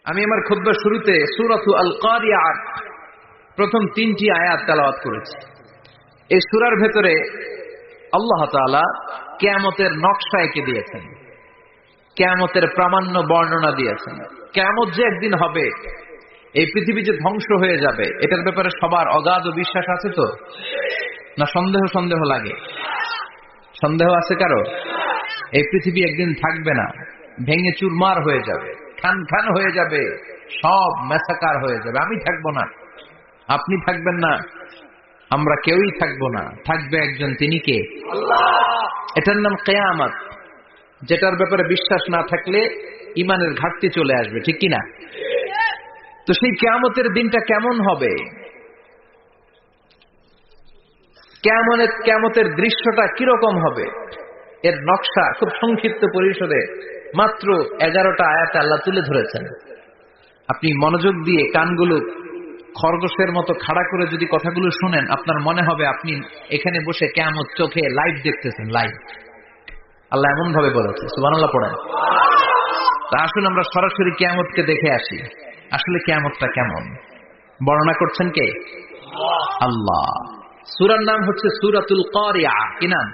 আমি আমার খুতবার শুরুতে সূরাতু আল কারিআহ প্রথম 3টি আয়াত তেলাওয়াত করেছি। এই সূরার ভেতরে আল্লাহ তাআলা কিয়ামতের নকশা এঁকে দিয়েছেন, কিয়ামতের প্রামাণ্য বর্ণনা দিয়েছেন। কিয়ামত যে একদিন হবে, এই পৃথিবী যে ধ্বংস হয়ে যাবে, এটার ব্যাপারে সবার অগাধ বিশ্বাস আছে তো? না সন্দেহ লাগে? সন্দেহ আছে কারো? এই পৃথিবী একদিন থাকবে না, ভেঙে চুরমার হয়ে যাবে, খান খান হয়ে যাবে, সব ম্যাসাকার হয়ে যাবে। আমি থাকবো না, আপনি থাকবেন না, আমরা কেউই থাকবো না, থাকবে একজন, তিনি কে? আল্লাহ। এটার নাম কিয়ামত, যেটার ব্যাপারে বিশ্বাস না থাকলে ইমানের ঘাটতি চলে আসবে, ঠিক কিনা? তো সেই কিয়ামতের দিনটা কেমন হবে, কিয়ামতের দৃশ্যটা কিরকম হবে, এর নকশা খুব সংক্ষিপ্ত পরিসরে মাত্র 11টা আয়াতে আল্লাহ তুলে ধরেছেন। আপনি মনোযোগ দিয়ে কানগুলো খরগোশের মতো খাড়া করে যদি কথাগুলো শুনেন, আপনার মনে হবে আপনি এখানে বসে কিয়ামত চোখে লাইভ দেখতেছেন। লাইভ আল্লাহ এমন ভাবে বলেছে, সুবহানাল্লাহ পড়েন। তা আসুন আমরা সরাসরি কিয়ামতকে দেখে আসি, আসলে কিয়ামতটা কেমন। বর্ণনা করছেন কে? আল্লাহ। সূরার নাম হচ্ছে সূরাতুল কারিআহ। কি নাম?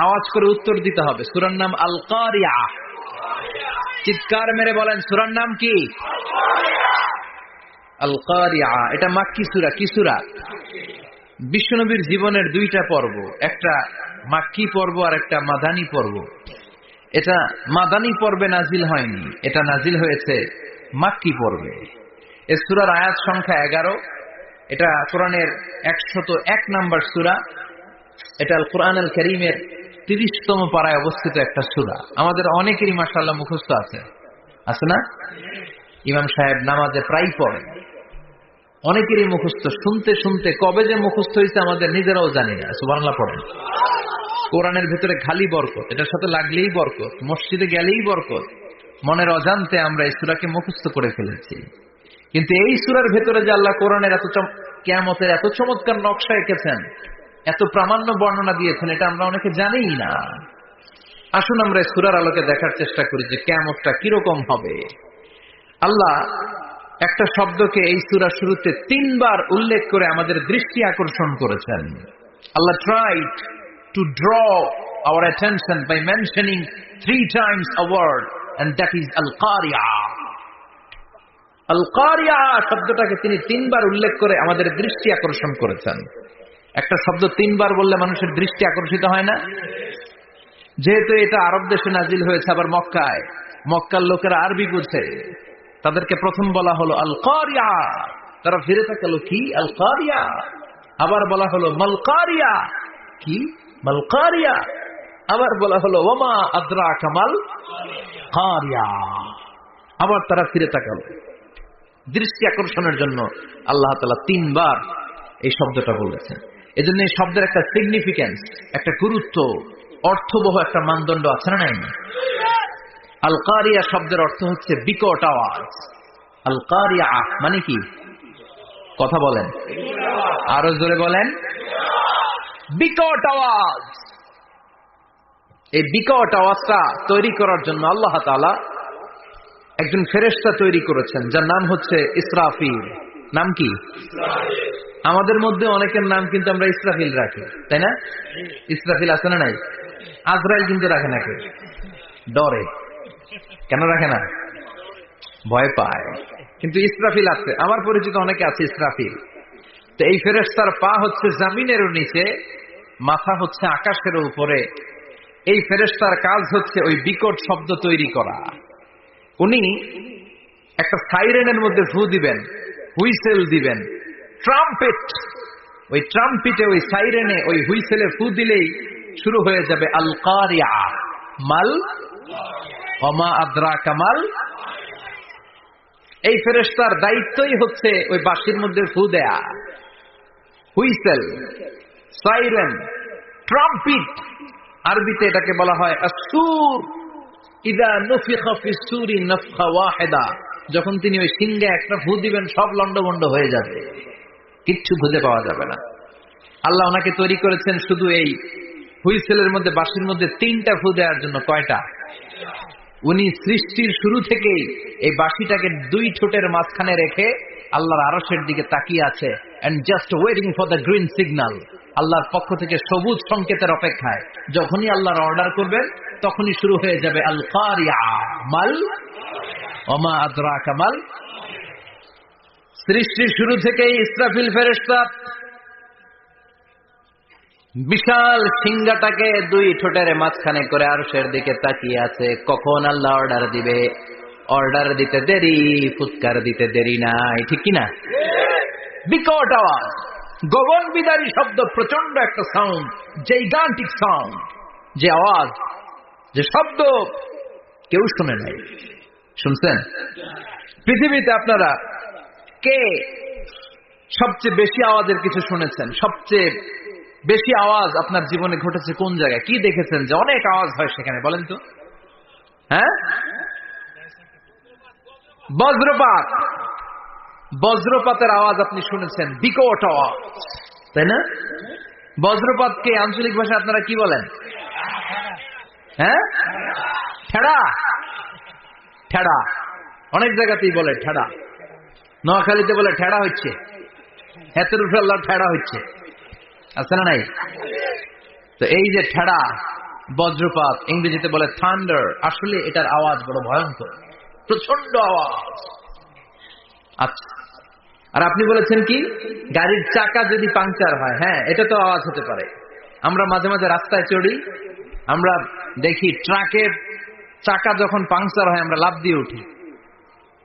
আওয়াজ করে উত্তর দিতে হবে। সূরার নাম আল কারিআহ। চিৎকার মেরে বলেন, সূরার নাম কি? আল কারিআহ। এটা মাক্কি সূরা। কি সূরা? বিশ্বনবীর জীবনের 2টা পর্ব, একটা মাক্কি পর্ব আর একটা মাদানী পর্ব। এটা মাদানী পর্বে নাজিল হয়নি, এটা নাজিল হয়েছে মাক্কি পর্বে। এই সূরার আয়াত সংখ্যা 11। এটা কোরআনের 101 নম্বর সূরা। এটা আল কোরআন আল কারীমের 30তম পারায় অবস্থিত একটা সূরা। আমাদের অনেকেরই মাশাআল্লাহ মুখস্থ আছে, আছে না? ইমাম সাহেব নামাজে প্রায় পড়েন, অনেকেরই মুখস্থ। শুনতে শুনতে কবে যে মুখস্থ হয়েছে আমাদের নিজেরাও জানি না। সুবহানাল্লাহ পড়েন। কোরআনের ভেতরে খালি বরকত, এটার সাথে লাগলেই বরকত, মসজিদে গেলেই বরকত। মনের অজান্তে আমরা এই সূরাকে মুখস্থ করে ফেলেছি। কিন্তু এই সূরার ভেতরে যে আল্লাহ কোরআনের কিয়ামতের এত চমৎকার নকশা এঁকেছেন, এত প্রামাণ্য বর্ণনা দিয়েছেন, এটা আমরা অনেকে জানিই না। আসুন আমরা এই সূরার আলোকে দেখার চেষ্টা করি যে কিয়ামতটা কিরকম হবে। আল্লাহ একটা শব্দকে এই সূরার শুরুতে 3 বার উল্লেখ করে আমাদের দৃষ্টি আকর্ষণ করেছেন। আল্লাহ tried to draw our attention by mentioning 3 times a word, and that is al-qari'ah. al-qari'ah শব্দটাকে তিনি 3 বার উল্লেখ করে আমাদের দৃষ্টি আকর্ষণ করেছেন। একটা শব্দ 3 বার বললে মানুষের দৃষ্টি আকর্ষিত হয় না? যেহেতু এটা আরব দেশে নাজিল হয়েছে, আবার মক্কায়, মক্কার লোকেরা আরবি বুঝে, তাদেরকে প্রথম বলা হলো আল কারিআহ। তারা ফিরে তাকালো, কি আল কারিআহ? আবার বলা হলো মাল কারিআহ। কি মাল কারিআহ? আবার বলা হলো ওয়ামা আদরাকা মাল কারিআহ। আবার তারা ফিরে তাকালো। দৃষ্টি আকর্ষণের জন্য আল্লাহ তাআলা 3 বার এই শব্দটা বলেছেন। এজন্য এই শব্দের একটা সিগনিফিকেন্স, একটা গুরুত্ব, অর্থবহ একটা মানদণ্ড আছে না নাই? আল কারিআহ শব্দের অর্থ হচ্ছে বিকট আওয়াজ। আল কারিআহ মানে কি? কথা বলেন, আরো জোরে বলেন। বিকট আওয়াজ। এই বিকট আওয়াজটা তৈরি করার জন্য আল্লাহ তাআলা একজন ফেরেশতা তৈরি করেছেন, যার নাম হচ্ছে ইসরাফিল। নাম কি? আমাদের মধ্যে অনেকের নাম কিন্তু আমরা ইসরাফিল রাখি, তাই না? ইসরাফিল আছে না নাই? আজরাইল কিন্তু রাখে না কেউ, ডরে। কেন রাখে না? ভয় পায়। কিন্তু ইসরাফিল আছে, আমার পরিচিত অনেকে আছে ইসরাফিল। তো এই ফেরেশতার পা হচ্ছে জমিনের নিচে, মাথা হচ্ছে আকাশের উপরে। এই ফেরেশতার কাজ হচ্ছে ওই বিকট শব্দ তৈরি করা। উনি একটা সাইরেনের মধ্যে ফু দিবেন, হুইসেল দিবেন, ট্রাম্পেট। ওই ট্রাম্পিটে, ওই সাইরেনে, ওই হুইসেলে ফু দিলেই শুরু হয়ে যাবে আল কারিআহ। মাল ওমা আদরাকা মাল। এই ফেরেশতার দায়িত্বই হচ্ছে ওই বাঁশির মধ্যে ফু দেয়া। হুইসেল, সাইরেন, ট্রাম্পিট, আরবিতে এটাকে বলা হয় আসসুর। ইদা নুফিখা ফিস সূরি নাফখা ওয়াহিদা। যখন তিনি ওই সিংহে একটা ফু দিবেন, সব লন্ডভন্ড হয়ে যাবে, কিচ্ছু খুঁজে পাওয়া যাবে না। আল্লাহ ওনাকে তৈরি করেছেন শুধু এই হুইসেলের মধ্যে, বাঁশির মধ্যে 3টা ফু দেওয়ার জন্য। কয়টা? উনি সৃষ্টির শুরু থেকেই এই বাঁশিটাকে দুই ঠোঁটের মাঝখানে রেখে আল্লাহর আরশের দিকে তাকিয়ে আছে and just waiting for the green signal. আল্লাহর পক্ষ থেকে সবুজ সংকেতের অপেক্ষায়। যখনই আল্লাহর অর্ডার করবেন তখনই শুরু হয়ে যাবে আল কারিয়া মাল ওমা আদরাকা মাল। সৃষ্টির শুরু থেকেই ইসরাফিল ফেরেশতা বিশাল সিংহাটাকে দুই ঠোঁটের মাঝখানে করে আরশের দিকে তাকিয়ে আছে, কখন আল্লাহ অর্ডার দিবে। অর্ডার দিতে দেরি, ফুৎকার দিতে দেরি নাই, ঠিক কিনা? বিকট আওয়াজ, গগন বিদারী শব্দ, প্রচন্ড একটা সাউন্ড, জাইগান্টিক সাউন্ড, যে আওয়াজ, যে শব্দ কেউ শুনে নাই। শুনছেন? পৃথিবীতে আপনারা কে সবচেয়ে বেশি আওয়াজের কিছু শুনেছেন? সবচেয়ে বেশি আওয়াজ আপনার জীবনে ঘটেছে কোন জায়গায়? কি দেখেছেন যে অনেক আওয়াজ হয় সেখানে? বলেন তো। হ্যাঁ, বজ্রপাত। বজ্রপাতের আওয়াজ আপনি শুনেছেন, বিকট আওয়াজ, তাই না? বজ্রপাতকে আঞ্চলিক ভাষায় আপনারা কি বলেন? হ্যাঁ, ঠেড়া। ঠেড়া অনেক জায়গাতেই বলে ঠেড়া। নোয়াখালীতে বলে ঠেড়া হচ্ছে, হেতের উঠে আল্লাহ ঠেড়া হচ্ছে, আছে না নাই? তো এই যে ঠেড়া, বজ্রপাত, ইংরেজিতে বলে থান্ডার, আসলে এটার আওয়াজ বড় ভয়ঙ্কর, প্রচন্ড আওয়াজ। আচ্ছা, আর আপনি বলেছেন কি গাড়ির চাকা যদি পাংচার হয়, হ্যাঁ এটা তো আওয়াজ হতে পারে। আমরা মাঝে মাঝে রাস্তায় চড়ি, আমরা দেখি ট্রাকের চাকা যখন পাংচার হয় আমরা লাফ দিয়ে উঠি,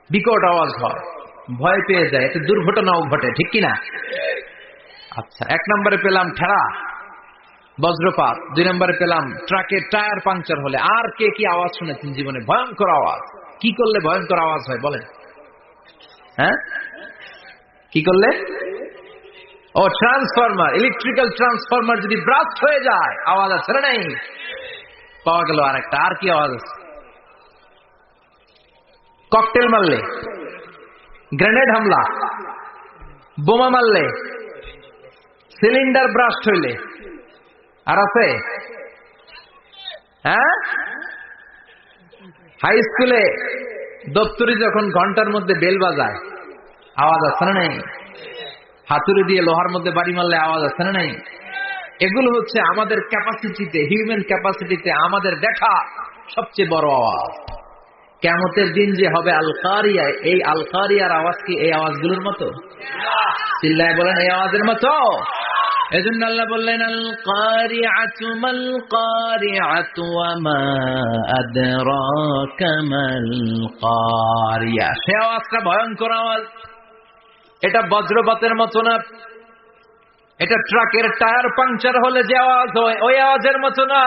বিকট আওয়াজ হয়, ভয় পেয়ে যায়, এতে দুর্ঘটনাও ঘটে, ঠিক কিনা? আচ্ছা, এক নম্বরে পেলাম ঠেড়া, বজ্রপাত, দুই নম্বরে পেলাম ট্রাকের টায়ার পাংচার হলে। আর কে কি আওয়াজ শুনেছেন জীবনে? ভয়ঙ্কর আওয়াজ। কি করলে ভয়ঙ্কর আওয়াজ হয় বলেন? হ্যাঁ, কি করলে? ও, ট্রান্সফরমার, ইলেকট্রিক্যাল ট্রান্সফরমার যদি ব্রাস্ট হয়ে যায় আওয়াজ আছে না? নাই, পাওয়া গেল আর একটা। আর কি আওয়াজ আছে? ককটেল মারলে, গ্রেনেড হামলা, বোমা মারলে, সিলিন্ডার ব্রাস্ট হইলে। আর আছে? হ্যাঁ, হাই স্কুলে দপ্তরি যখন ঘন্টার মধ্যে বেল বাজায় আওয়াজ আছে না নাই? হাতুড়ি দিয়ে লোহার মধ্যে বাড়ি মারলে আওয়াজ আছে না নাই? এগুলো হচ্ছে আমাদের ক্যাপাসিটিতে, হিউম্যান ক্যাপাসিটিতে আমাদের দেখা সবচেয়ে বড় আওয়াজ। কিয়ামতের দিন যে হবে আল কারিয়া, এই আল কারিয়ার আওয়াজ কি এই আওয়াজগুলোর মতো? চিল্লায় বলেন, এই আওয়াজের মতো। এজন্য আল্লাহ বললেন আল কারিআতু মাল কারিআতু ওয়া মা আদরাকা মাল কারিয়া। সে আওয়াজটা ভয়ঙ্কর আওয়াজ। এটা বজ্রপাতের মতো না, এটা ট্রাকের টায়ার পাংচার হলে যে আওয়াজ হয় ওই আওয়াজের মতো না,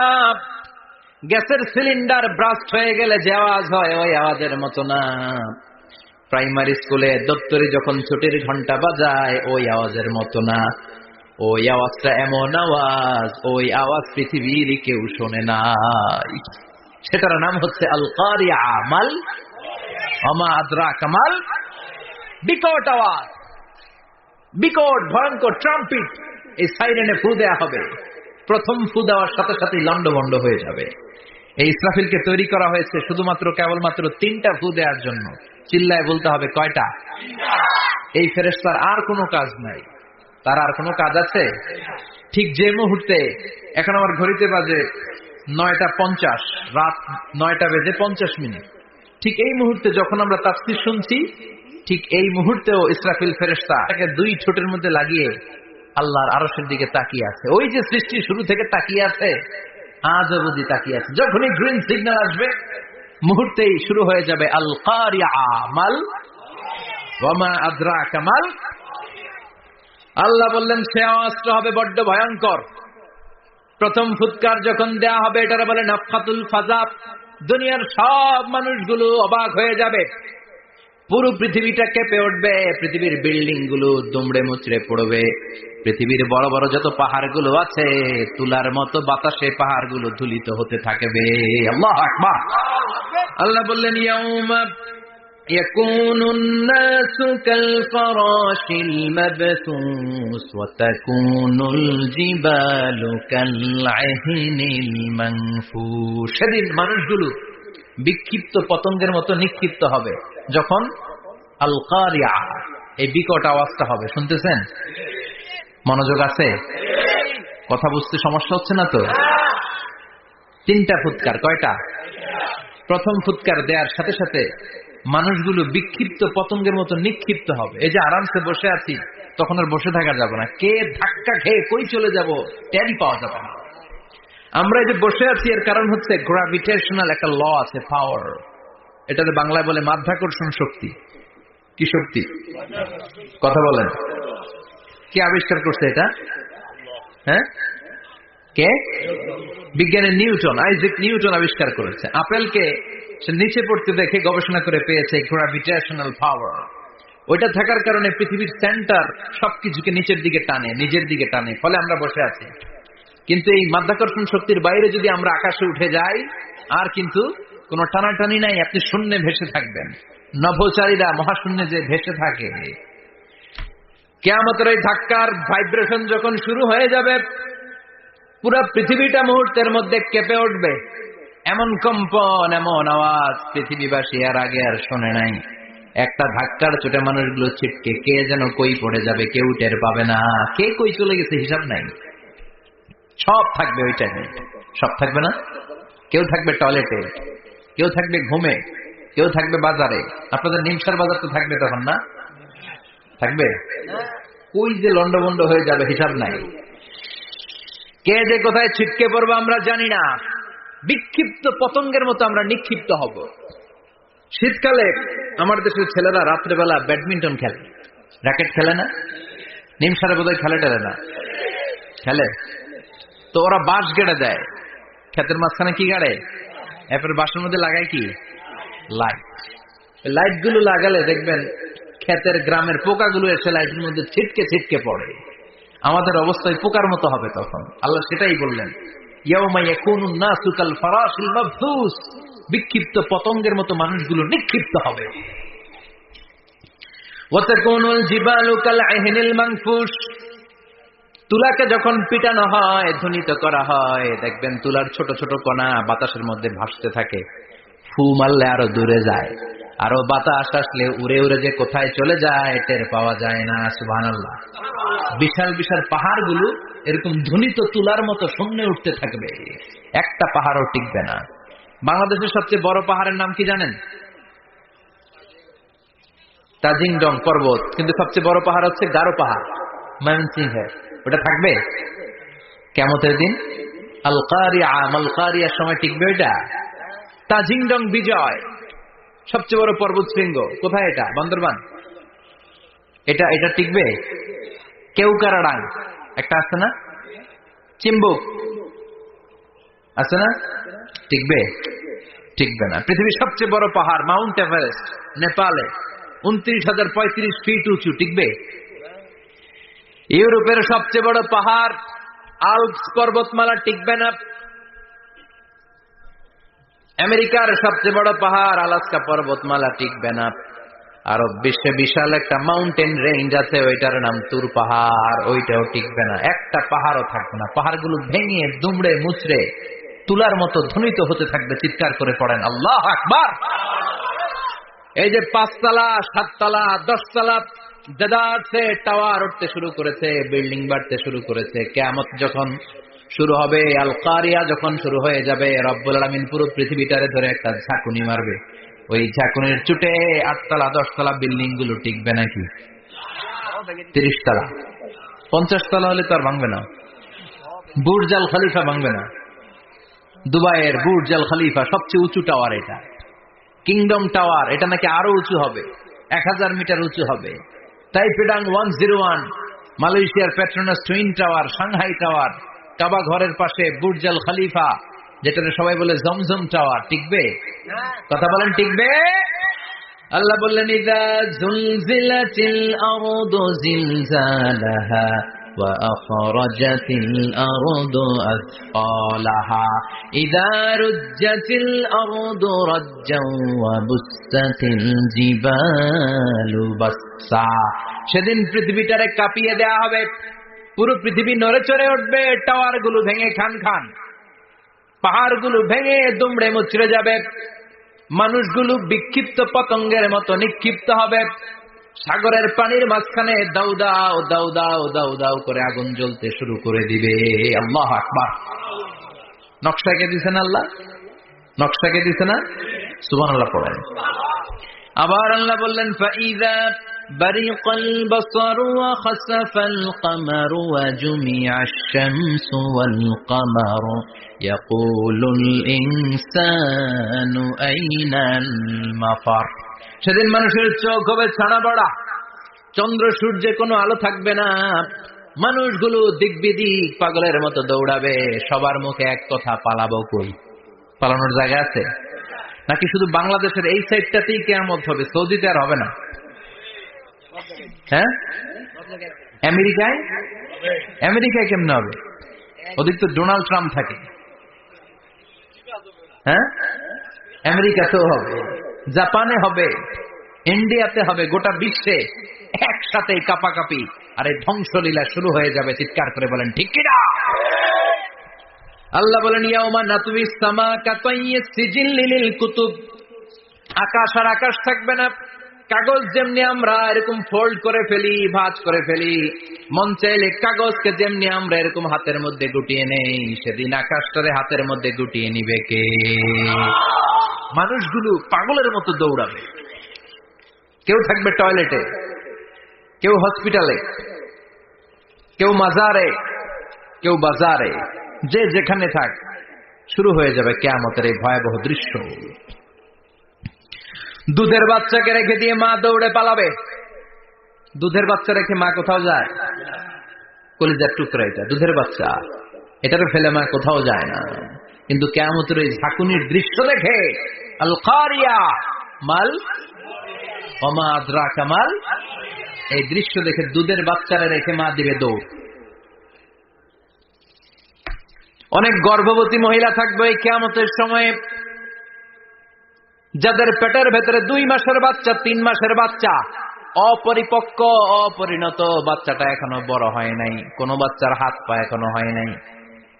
গ্যাসের সিলিন্ডার ব্রাস্ট হয়ে গেলে যে আওয়াজ হয় ওই আওয়াজের মতো না, প্রাইমারি স্কুলে দপ্তরি যখন ছুটির ঘন্টা বাজায় ওই আওয়াজের মতো না। ওই আওয়াজটা এমন আওয়াজ, ওই আওয়াজ পৃথিবীর কেউ শোনে নাই। সেটার নাম হচ্ছে আল কারিয়া মাল ওমা আদরাকা মাল। বিকট আওয়াজ, বিকট ভয়ঙ্কর ট্রাম্পিট। এই সাইরেনে ফু দেয়া হবে, প্রথম ফু দেওয়ার সাথে সাথে লন্ডভন্ড হয়ে যাবে। এই ইসরাফিলকে তৈরি করা হয়েছে শুধুমাত্র কেবলমাত্র 3টা ফু দেওয়ার জন্য। চিল্লায় বলতে হবে কয়টা? এই ফেরেশতার আর কোনো কাজ নাই। তার আর কোনো কাজ আছে? ঠিক যে মুহূর্তে, এখন আমার ঘড়িতে বাজে 9:50, রাত 9:50, ঠিক এই মুহূর্তে যখন আমরা তাফসীর শুনছি, ঠিক এই মুহূর্তেও ইসরাফিল ফেরেশতা তাকে দুই ঠোঁটের মধ্যে লাগিয়ে আল্লাহর আরশের দিকে তাকিয়ে আছে। ওই যে সৃষ্টি শুরু থেকে তাকিয়ে আছে, আজ অবধি তাকিয়ে আছে। যখনই গ্রিন সিগন্যাল আসবে মুহূর্তেই শুরু হয়ে যাবে আল কারিয়া মাল ওয়া মা আদরাকা মাল। আল্লাহ বললেন সে আওয়াজটা হবে বড্ড ভয়ঙ্কর। প্রথম ফুৎকার যখন দেয়া হবে এটারে বলে নাফখাতুল ফাজা। দুনিয়ার সব মানুষগুলো অবাক হয়ে যাবে, পুরো পৃথিবীটা কেঁপে উঠবে, পৃথিবীর বিল্ডিং গুলো দুমড়ে মুচড়ে পড়বে, পৃথিবীর বড় বড় যত পাহাড়গুলো আছে তুলার মতো বাতাসে পাহাড়গুলো ধুলিত হতে থাকবে। আল্লাহু আকবার। আল্লাহ বললেন ইয়াউমা ইয়াকুনুন নাসু কাল ফারাশিল মাবথুস ওয়া তাকুনুল জিবালু কাল আহিনিল মানফুশ। সেদিন মানুষগুলো বিক্ষিপ্ত পতঙ্গের মতো নিক্ষিপ্ত হবে যখন আল কারিয়া, এই বিকট আওয়াজটা হবে। শুনতেছেন? মনোযোগ আছে? কথা বুঝতে সমস্যা হচ্ছে না তো? তিনটা ফুৎকার। কয়টা? প্রথম ফুৎকার দেওয়ার সাথে সাথে মানুষগুলো বিক্ষিপ্ত পতঙ্গের মতো নিক্ষিপ্ত হবে। এই যে আরামসে বসে আছি, তখন আর বসে থাকা যাবে না। কে ধাক্কা খেয়ে কই চলে যাব টেরই পাওয়া যাবে না। আমরা এই যে বসে আছি এর কারণ হচ্ছে গ্র্যাভিটেশনাল একটা ল আছে, পাওয়ার। এটাতে বাংলায় বলে মাধ্যাকর্ষণ শক্তি। কি শক্তি? কথা বলেন। কে আবিষ্কার করছে এটা? হ্যাঁ, কে? বিজ্ঞানী নিউটন, আইজাক নিউটন আবিষ্কার করেছে। আপেলকে সে নিচে পড়তে দেখে গবেষণা করে পেয়েছে গ্র্যাভিটেশনাল পাওয়ার। ওইটা থাকার কারণে পৃথিবীর সেন্টার সবকিছুকে নিচের দিকে টানে, নিজের দিকে টানে, ফলে আমরা বসে আছি। কিন্তু এই মাধ্যাকর্ষণ শক্তির বাইরে যদি আমরা আকাশে উঠে যাই, আর কিন্তু কোনো টানাটানি নাই, আপনি শূন্যে ভেসে থাকবেন। নভোচারীরা মহাশূন্যে যে ভেসে থাকে। কিয়ামতের এই ধাক্কার ভাইব্রেশন যখন শুরু হয়ে যাবে, পুরো পৃথিবীটা মুহূর্তের মধ্যে কেঁপে উঠবে। এমন কম্পন, এমন আওয়াজ পৃথিবীবাসী আর আগে আর শোনে নাই। একটা ধাক্কার চোটে মানুষগুলো ছিটকে কে যেন কই পড়ে যাবে, কেউ টের পাবে না। কে কই চলে গেছে হিসাব নাই। সব থাকবে ওই টাইমে। সব থাকবে না? কেউ থাকবে টয়লেটে, কেউ থাকবে ঘুমে, কেউ থাকবে বাজারে। আপনাদের নিমসার বাজার তো থাকবে তখন, না থাকবে? ওই যে লন্ডভন্ড হয়ে যাবে, হিসাব নাই। কে যে কোথায় ছিটকে পড়বো আমরা জানি না। বিক্ষিপ্ত পতঙ্গের মতো আমরা নিক্ষিপ্ত হব। শীতকালে আমার দেশের ছেলেরা রাত্রেবেলা ব্যাডমিন্টন খেলে, র্যাকেট খেলে না? নিমসারে বোধহয় খেলে টেলে না, খেলে তো। ওরা বাঁশ গেড়ে দেয় ক্ষেতের মাঝখানে। কি গাড়ে? এরপর বাঁশের মধ্যে লাগায় কি? লাইট। লাইট গুলো লাগালে দেখবেন ক্ষেতের গ্রামের পোকাগুলো এসে লাইটের মধ্যে ছিটকে ছিটকে পড়ে। আমাদের অবস্থায় পোকার মতো হবে তখন। আল্লাহ সেটাই বললেন, ইয়াউমা ইয়াকুনুন নাসু কাল ফারাশিল মাবথুস। বিক্ষিপ্ত পতঙ্গের মতো মানুষগুলো নিক্ষিপ্ত হবে। ওয়া তাকুনুল জিবালু কাল আহিনিল মানফুশ। তুলাকে যখন পিটানো হয়, ধ্বনিত করা হয়, দেখবেন তুলার ছোট ছোট কণা বাতাসের মধ্যে ভাসতে থাকে। ফু মারলে আরো দূরে যায়, আরো বাতাস আসলে উড়ে উড়ে যে কোথায় চলে যায় টের পাওয়া যায় না। সুবহানাল্লাহ। বিশাল বিশাল পাহাড়গুলো এরকম ধ্বনিত তুলার মতো শূন্যে উঠতে থাকবে, একটা পাহাড়ও টিকবে না। বাংলাদেশের সবচেয়ে বড় পাহাড়ের নাম কি জানেন? তাজিংডং পর্বত। কিন্তু সবচেয়ে বড় পাহাড় হচ্ছে গারো পাহাড়, ময়মনসিংহের। ওটা থাকবে কিয়ামতের দিন। আল কারিয়া, মাল কারিয়ার সময় টিকবে ওইটা। তাজিংডং বিজয়, সবচেয়ে বড় পর্বত শৃঙ্গ। কোথায় এটা? বান্দরবান। এটা এটা টিকবে? কেউকারাডাং একটা আছে না? চিম্বুক আছে না? টিকবে? টিকবে না। পৃথিবীর সবচেয়ে বড় পাহাড় মাউন্ট এভারেস্ট, নেপালে 29,035 ফিট উঁচু, টিকবে? ইউরোপের সবচেয়ে বড় পাহাড় আল্পস পর্বতমালা, টিকবে না। আমেরিকার সবচেয়ে বড় পাহাড় আলাস্কা পর্বতমালা, টিকবে না। আরব বিশ্বে বিশাল একটা মাউন্টেন রেঞ্জ আছে, ওইটার নাম তুর পাহাড়, ওইটাও টিকবে না। একটা পাহাড়ও থাকবে না। পাহাড়গুলো ভেঙে দুমড়ে মুচড়ে তুলার মতো ধ্বনিত হতে থাকবে। চিৎকার করে পড়েন আল্লাহু আকবার। এই যে 5 তলা, 7 তলা, 10 তলা দেদারসে টাওয়ার উঠতে শুরু করেছে, বিল্ডিং বাড়তে শুরু করেছে। কিয়ামত যখন শুরু হবে, আল কারিয়া যখন শুরু হয়ে যাবে, রব্বুল আলামিন পুরো পৃথিবীটারে ধরে একটা ঝাঁকুনি মারবে। ওই ঝাঁকুনির চুটে 8 তলা 10 তলা বিল্ডিং গুলো টিকবে নাকি? 30 তলা 50 তলা হলে তো আর ভাঙবে না। বুর্জ আল খলিফা ভাঙবে না। দুবাইয়ের বুর্জ আল খলিফা সবচেয়ে উঁচু টাওয়ার এটা। কিংডম টাওয়ার, এটা নাকি আরো উঁচু হবে, 1000 মিটার উঁচু হবে। তাইপেডাং 101, মালয়েশিয়ার Petronas twin tower, Shanghai tower, কাবা ঘরের পাশে বুর্জ আল খলিফা, যেটা সবাই বলে জমজম টাওয়ার, টিকবে? কথা বলেন, টিকবে? আল্লাহ বললেন, ইযা যুলজিলাতিল আরদু জিলজালাহা ওয়া আখরাজাতিল আরদু আসফালাহা ইযা রুজ্জাতিল আরদু রাজ্জান ওয়া বুসসাতিল জিবালু বাসসা। সেদিন পৃথিবীটারে কাঁপিয়ে দেয়া হবে, পুরো পৃথিবী নড়ে চড়ে উঠবে, টাওয়ারগুলো ভেঙে খান খান, পাহাড়গুলো ভেঙে দুমড়ে মুচড়ে যাবে। মানুষগুলো বিক্ষিপ্ত পতঙ্গের মতো নিক্ষিপ্ত হবে, সাগরের পানির মাঝখানে দাউ দাউ দাউ দাউ দাউ দাউ করে আগুন জ্বলতে শুরু করে দিবে। আল্লাহু আকবার। নকশাকে দিছেন আল্লাহ, নকশাকে দিছে না? সুবহানাল্লাহ পড়েন। আবার আল্লাহ বললেন ফাইযা বারিকাল বাসারু ওয়া খাসাফাল কামারু ওয়া জুমিআশ শামসু ওয়াল কামারু ইয়াকুলুল ইনসানু আইনাল মাফার। সেদিন মানুষের চোখ হবে ছানা বড়া, চন্দ্র সূর্যে কোনো আলো থাকবে না, মানুষগুলো দিক বিদিক পাগলের মতো দৌড়াবে, সবার মুখে এক কথা, পালাবো কই? পালানোর জায়গা আছে নাকি শুধু বাংলাদেশের এই সাইডটাতেই কিয়ামত হবে, সৌদিতে আর হবে না? হ্যাঁ, আমেরিকায়? আমেরিকায় কেমনে হবে? ওদিক তো ডোনাল্ড ট্রাম্প থাকে। হ্যাঁ, আমেরিকাতেও হবে, জাপানে হবে, ইন্ডিয়াতে হবে, গোটা বিশ্বে একসাথে কাপাকাপি আর এই ধ্বংসলীলা শুরু হয়ে যাবে। চিৎকার করে বলেন ঠিক কিনা? আল্লাহ বলেন ইয়াউমা নাতুবিস সামা কাতাইয়িস সিজিল লিল কুতুব। আকাশ আর আকাশ থাকবে না, কাগজ যেমনি আমরা এরকম ফোল্ড করে ফেলি, ভাঁজ করে ফেলি, মন চাইলে কাগজকে যেমনি আমরা এরকম হাতের মধ্যে গুটিয়ে নেই, সেদিন আকাশটারে হাতের মধ্যে গুটিয়ে নিবে কে? মানুষগুলো পাগলের মতো দৌড়াবে। কেউ থাকবে টয়লেটে, কেউ হসপিটালে, কেউ মাজারে, কেউ বাজারে, যে যেখানে থাক, শুরু হয়ে যাবে কিয়ামতের এই ভয়াবহ দৃশ্য। দুধের বাচ্চাকে রেখে দিয়ে মা দৌড়ে পালাবে। দুধের বাচ্চা রেখে মা কোথাও যায়? কলিজার টুকরা এটা, দুধের বাচ্চা, এটারে ফেলে মা কোথাও যায় না। কিন্তু কিয়ামতের এই ঝাঁকুনির দৃশ্য দেখে আল কারিয়া মাল ওমা আদরাকা মাল, এই দৃশ্য দেখে দুধের বাচ্চারা রেখে মা দিবে দৌড়। অনেক গর্ভবতী মহিলা থাকবে এই কিয়ামতের সময়ে, যাদের পেটের ভেতরে 2 মাসের বাচ্চা, 3 মাসের বাচ্চা, অপরিপক্ক অপরিণত, বাচ্চাটা এখনো বড় হয় নাই, কোন বাচ্চার হাত পা এখনো হয় নাই।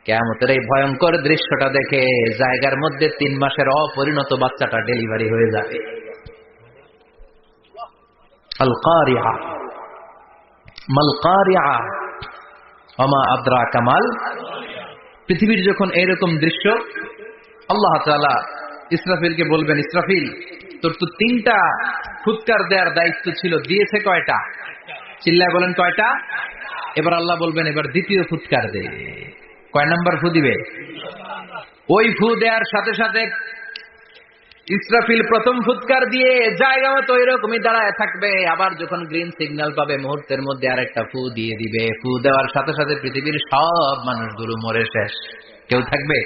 কিয়ামতের এই ভয়ঙ্কর দৃশ্যটা দেখে জায়গার মধ্যে 3 মাসের অপরিণত বাচ্চাটা ডেলিভারি হয়ে যাবে। আল কারিয়া মাল কারিয়া ওমা আদরাকা মাল। পৃথিবীর যখন এরকম দৃশ্য, আল্লাহ তাআলা ইসরাফিলকে বলবেন, ইসরাফিল তোর তো 3টা ফুৎকার দেওয়ার দায়িত্ব ছিল, দিয়েছে কয়টা? চিল্লায় বলেন কয়টা? এবার আল্লাহ বলবেন এবার দ্বিতীয় ফুৎকার দে। কয় নাম্বার ফু দিবে? ওই ফু দেওয়ার সাথে সাথে ইসরাফিল প্রথম ফুৎকার দিয়ে জায়গা মতো এরকমই দাঁড়ায় থাকবে, আবার যখন গ্রিন সিগন্যাল পাবে মুহূর্তের মধ্যে আরেকটা ফু দিয়ে দিবে। ফু দেওয়ার সাথে সাথে পৃথিবীর সব মানুষগুলো মরে শেষ। কেউ থাকবে?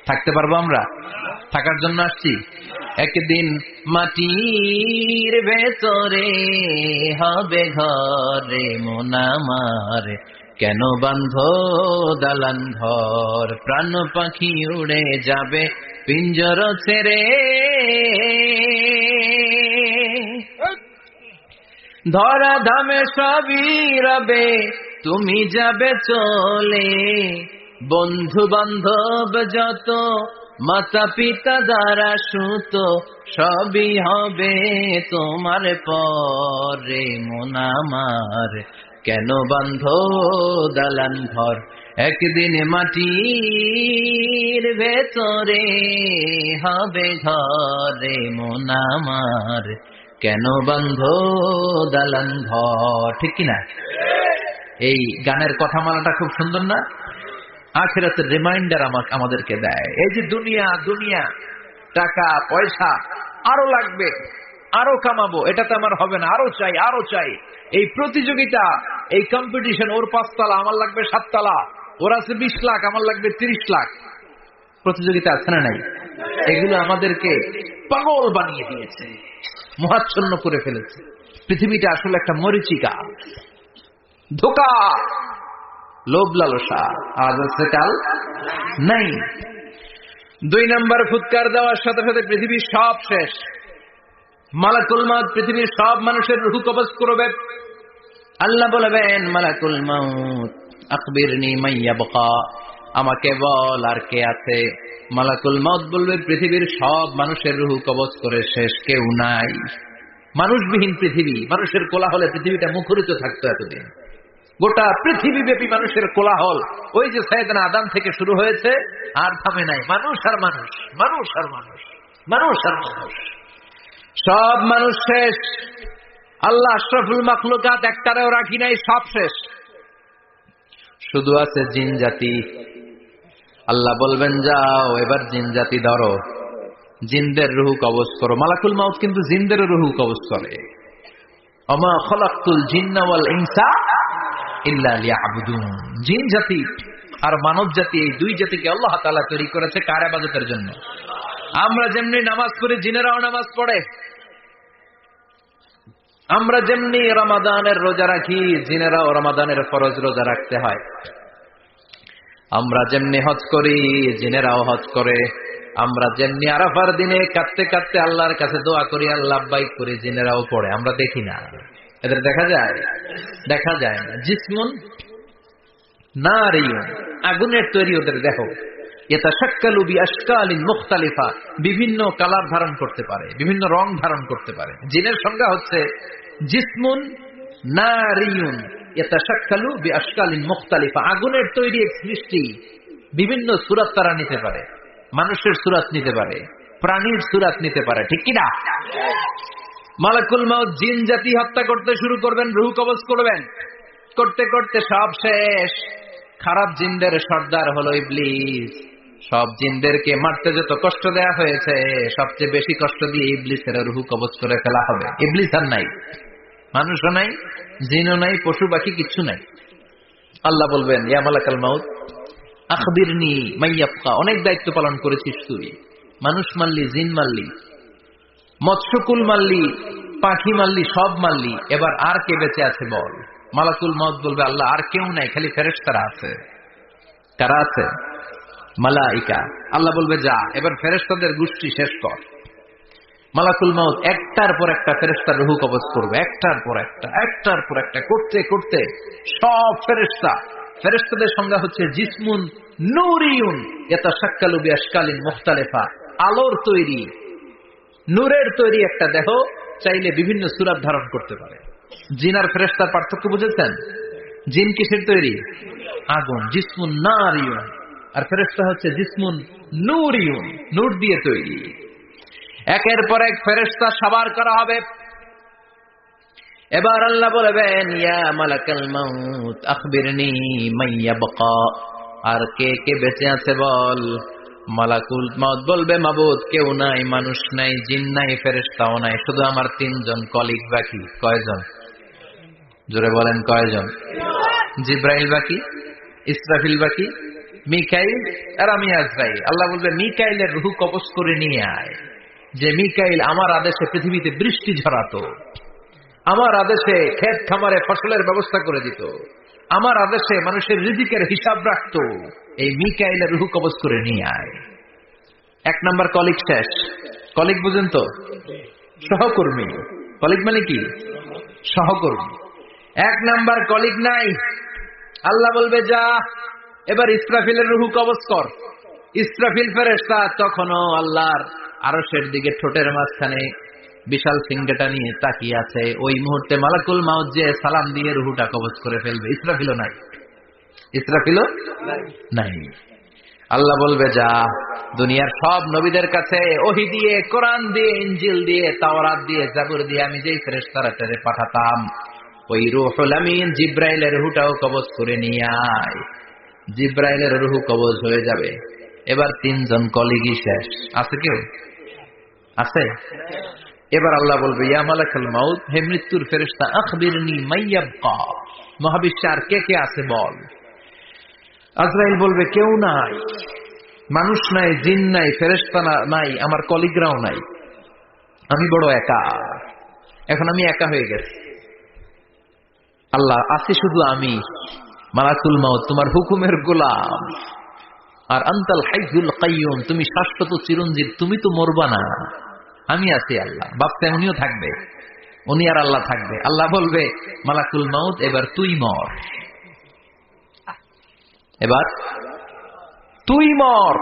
থাকতে পারবো আমরা? থাকার জন্য আসছি। একদিন মাটির ভেতরে হবে ঘরে মন আমার, কেন বাঁধো দালান ঘর, প্রাণ পাখি উড়ে যাবে পিঞ্জর ছেড়ে, ধরা ধামে সবই রবে তুমি যাবে চলে, বন্ধু বান্ধব যত মাতা পিতা দ্বারা সুত সবই হবে তোমার পরে মন আমার, কেন বাঁধো দালান ঘর, একদিন মাটির ভেতরে হবে ঘরে মন আমার, কেন বাঁধো দালান ঘর। ঠিক কিনা? এই গানের কথামালাটা খুব সুন্দর না? আখিরাতের রিমাইন্ডার আমাদেরকে দেয়। এই যে দুনিয়া দুনিয়া, টাকা পয়সা আরো লাগবে, আরো কামাবো, এটাতে আমার হবে না, আরো চাই আরো চাই। এই প্রতিযোগিতা, এই কম্পিটিশন, ওর 5 তলা আমার লাগবে 7 তলা, ওর আছে 20 লাখ আমার লাগবে 30 লাখ। প্রতিযোগিতা আছে না নাই? এগুলো আমাদেরকে পাগল বানিয়ে দিয়েছে, মোহাচ্ছন্ন করে ফেলেছে। পৃথিবীটা আসলে একটা মরিচিকা, ধোঁকা, লোভ লালসা, আজ আছে কাল নাই। 2 নম্বর ফুৎকার দেওয়ার সাথে সাথে পৃথিবীর সব শেষ। মালাকুল মাউত পৃথিবীর সব মানুষের রূহ কবজ করবে। আল্লাহ বলবেন মালাকুল মাউত আখবিরনি মাইয়াবকা, আমাকে বল আর কে আছে। মালাকুল মউত বলবে পৃথিবীর সব মানুষের রুহ কবজ করে শেষ, কেউ নাই। মানুষবিহীন পৃথিবী, মানুষের কোলাহলে পৃথিবীটা মুখরিত থাকতো এতদিন। গোটা পৃথিবীব্যাপী মানুষের কোলাহল, ওই যে সাইয়েদনা আদম থেকে শুরু হয়েছে, আর থামে নাই। মানুষ আর মানুষ, মানুষ আর মানুষ, মানুষ আর মানুষ, সব মানুষ শেষ। আল্লাহ আশরাফুল মাখলুকাত একটারেও রাখি নাই, সব শেষ। শুধু আছে জিন জাতি। আল্লাহ বলবেন যাও এবার জিন জাতি ধরো, জিনদের রুহ কবজ করো। মালাকুল মাউত কিন্তু জিনদের রুহ কবজ করে। ওমা খলাকতুল জিন্না ওয়াল ইনসা ইল্লা লিয়াবুদুন। জিন জাতি আর মানব জাতি, এই দুই জাতিকে আল্লাহ তাআলা তৈরি করেছে কার ইবাদতের জন্য। আমরা যেমনি নামাজ পড়ি, জিনেরাও নামাজ পড়ে। আমরা যেমনি রমাদানের রোজা রাখি, জিনেরাও রমাদানের ফরজ রোজা রাখতে হয়। আমরা যেমনি হজ করি, জিনেরাও হজ করে। আমরা যেমনি আরাফার দিনে কাঁদতে কাঁদতে আল্লাহর কাছে দোয়া করি, আল্লাহ লাব্বাইক করি, জিনেরাও পড়ে। আমরা দেখি না, এদের দেখা যায়? দেখা যায় না। জিসমুন নারিয়ুন, আগুনের তৈরি ওদের দেহ। ইয়াতাশাক্কালু বিআশকালিন মুখতালিফা, বিভিন্ন কালার ধারণ করতে পারে, বিভিন্ন রং ধারণ করতে পারে। জিনের সংজ্ঞা হচ্ছে জিসমুন নারিয়ুন ইয়াতাশাক্কালু বিআশকালিন মুখতালিফা, আগুনের তৈরি এক সৃষ্টি। বিভিন্ন সূরত তারা নিতে পারে, মানুষের সূরত নিতে পারে, প্রাণীর সূরত নিতে পারে, ঠিক কি না? মালাকুল মাউত জিন জাতি হত্যা করতে শুরু করবেন, রূহ কবজ করবেন। করতে করতে সব শেষ। খারাপ জিনদের সর্দার হলো ইবলিস। সব জিনদেরকে মারতে যত কষ্ট দেয়া হয়েছে, সবচেয়ে বেশি কষ্ট দিয়ে ইবলিসের রূহ কবজ করে ফেলা হবে। ইবলিস আর নাই, মানুষও নাই, জিনও নাই, পশু পাখি কিচ্ছু নাই। আল্লাহ বলবেন ইয়া মালাকাল মাউত আখবিরনি মাইয়াবকা, অনেক দায়িত্ব পালন করেছিস তুই। মানুষ মারলি, জিন মারলি, মৎস্যকুল মারলি, পাখি মারলি, সব মারলি, এবার আর কে বেঁচে আছে বল। মালাকুল মউত বলবে আল্লাহ আর কেউ নাই, খালি ফেরেশতারা আছে। কারা আছে? মালাইকা। আল্লাহ বলবে যা এবার ফেরেশতাদের গোষ্ঠী শেষ কর। মালাকুল মউত একটার পর একটা ফেরেশতার রূহ কবজ করবে, একটার পর একটা, একটার পর একটা, করতে করতে সব ফেরেশতা। ফেরেশতাদের সংজ্ঞা হচ্ছে জিসমুন নূরিয়ুন ইয়াতাশাক্কালু বিআশকালিন মুখতালিফা, আলোর তৈরি, নূরের তৈরি একটা দেহ, চাইলে বিভিন্ন সূরত ধারণ করতে পারে। জিন আর ফেরেশতার পার্থক্য বুঝেছেন? জিন কিসের তৈরি? আগুন, জিসমুন নারিয়ুন। আর ফেরেশতা হচ্ছে জিসমুন নূরিয়ুন, নূর দিয়ে তৈরি। একের পর এক ফেরেশতা সাবার করা হবে। এবার আল্লাহ বলবেন ইয়া মালাকাল মাউত আখবিরনি মাইয়াবকা, আর কে কে বেঁচে আছে বল। মালাকুল মাউত বলবে মাবুদ কেউ নাই, মানুষ নাই, জিন নাই, ফেরেশতাও নাই, শুধু আমার তিনজন কলিগ বাকি। কয়জন? জোরে বলেন কয়জন? জিব্রাইল বাকি, ইসরাফিল বাকি, মিকাইল আর আমি আজরাইল। আল্লাহ বলবে মিকাইলের রূহ কবজ করে নিয়ে আয়। যে মিকাইল আমার আদেশে পৃথিবীতে বৃষ্টি ঝরাতো, আমার আদেশে ক্ষেত খামারে ফসলের ব্যবস্থা করে দিত, আমার আদেশে মানুষের রিজিকের হিসাব রাখতো, এই মিকাইলের রূহ কবজ করে নিয়ে আয়। এক নাম্বার কলিগ শেষ। কলিগ বুঝেন তো? সহকর্মী। কলিগ মানে কি? সহকর্মী। এক নাম্বার কলিগ নাই। আল্লাহ বলবে যা এবার ইসরাফিলের রূহ কবজ কর। ইসরাফিল ফেরেশতা তখনও আল্লাহর আরশের দিকে ঠোঁটের মাঝখানে বিশাল সিংহাটা নিয়ে তাকিয়ে আছে। ওই মুহূর্তে মালাকুল মাউত যে সালাম দিয়ে রূহটা কবজ করে ফেলবে। ইসরাফিলও নাই, ইসরাফিলও নাই। আল্লাহ বলবে যা দুনিয়ার সব নবীদের কাছে ওহী দিয়ে, কোরআন দিয়ে, ইনজিল দিয়ে, তাওরাত দিয়ে, জাবুর দিয়ে আমি যেই ফেরেশতারা পাঠাতাম, ওই রূহুল আমিন জিব্রাইলের রূহটাও কবজ করে নিয়ে আয়। জিব্রাইলের রূহ কবজ হয়ে যাবে। এবার তিনজন কলিগই শেষ। আছে কেউ? আছে? এবার আল্লাহ বলবে ইয়া মালাকাল মাউত, হে মৃত্যুর ফেরেশতা আখবিরনি মাইয়াবকা, মহাবিশ্বে আর কে কে আছে বল। আজরাইল বলবে কেউ নাই, মানুষ নাই, জিন নাই, ফেরেশতা নাই, আমার কলিগরাও নাই, আমি বড় একা। এখন আমি একা হয়ে গেছি। আল্লাহ আছি শুধু আমি। মালাকুল মাউত তোমার হুকুমের গোলাম। আর আনতাল হাইয়ুল কাইয়ুম, তুমি শাশ্বত চিরঞ্জীব, তুমি তো মরবা না, আমি আছি। আল্লাহ ভাবতে উনিও থাকবে, উনি আর আল্লাহ থাকবে। আল্লাহ বলবে মালাকুল মাউত এবার তুই মর। এবার তুই মর।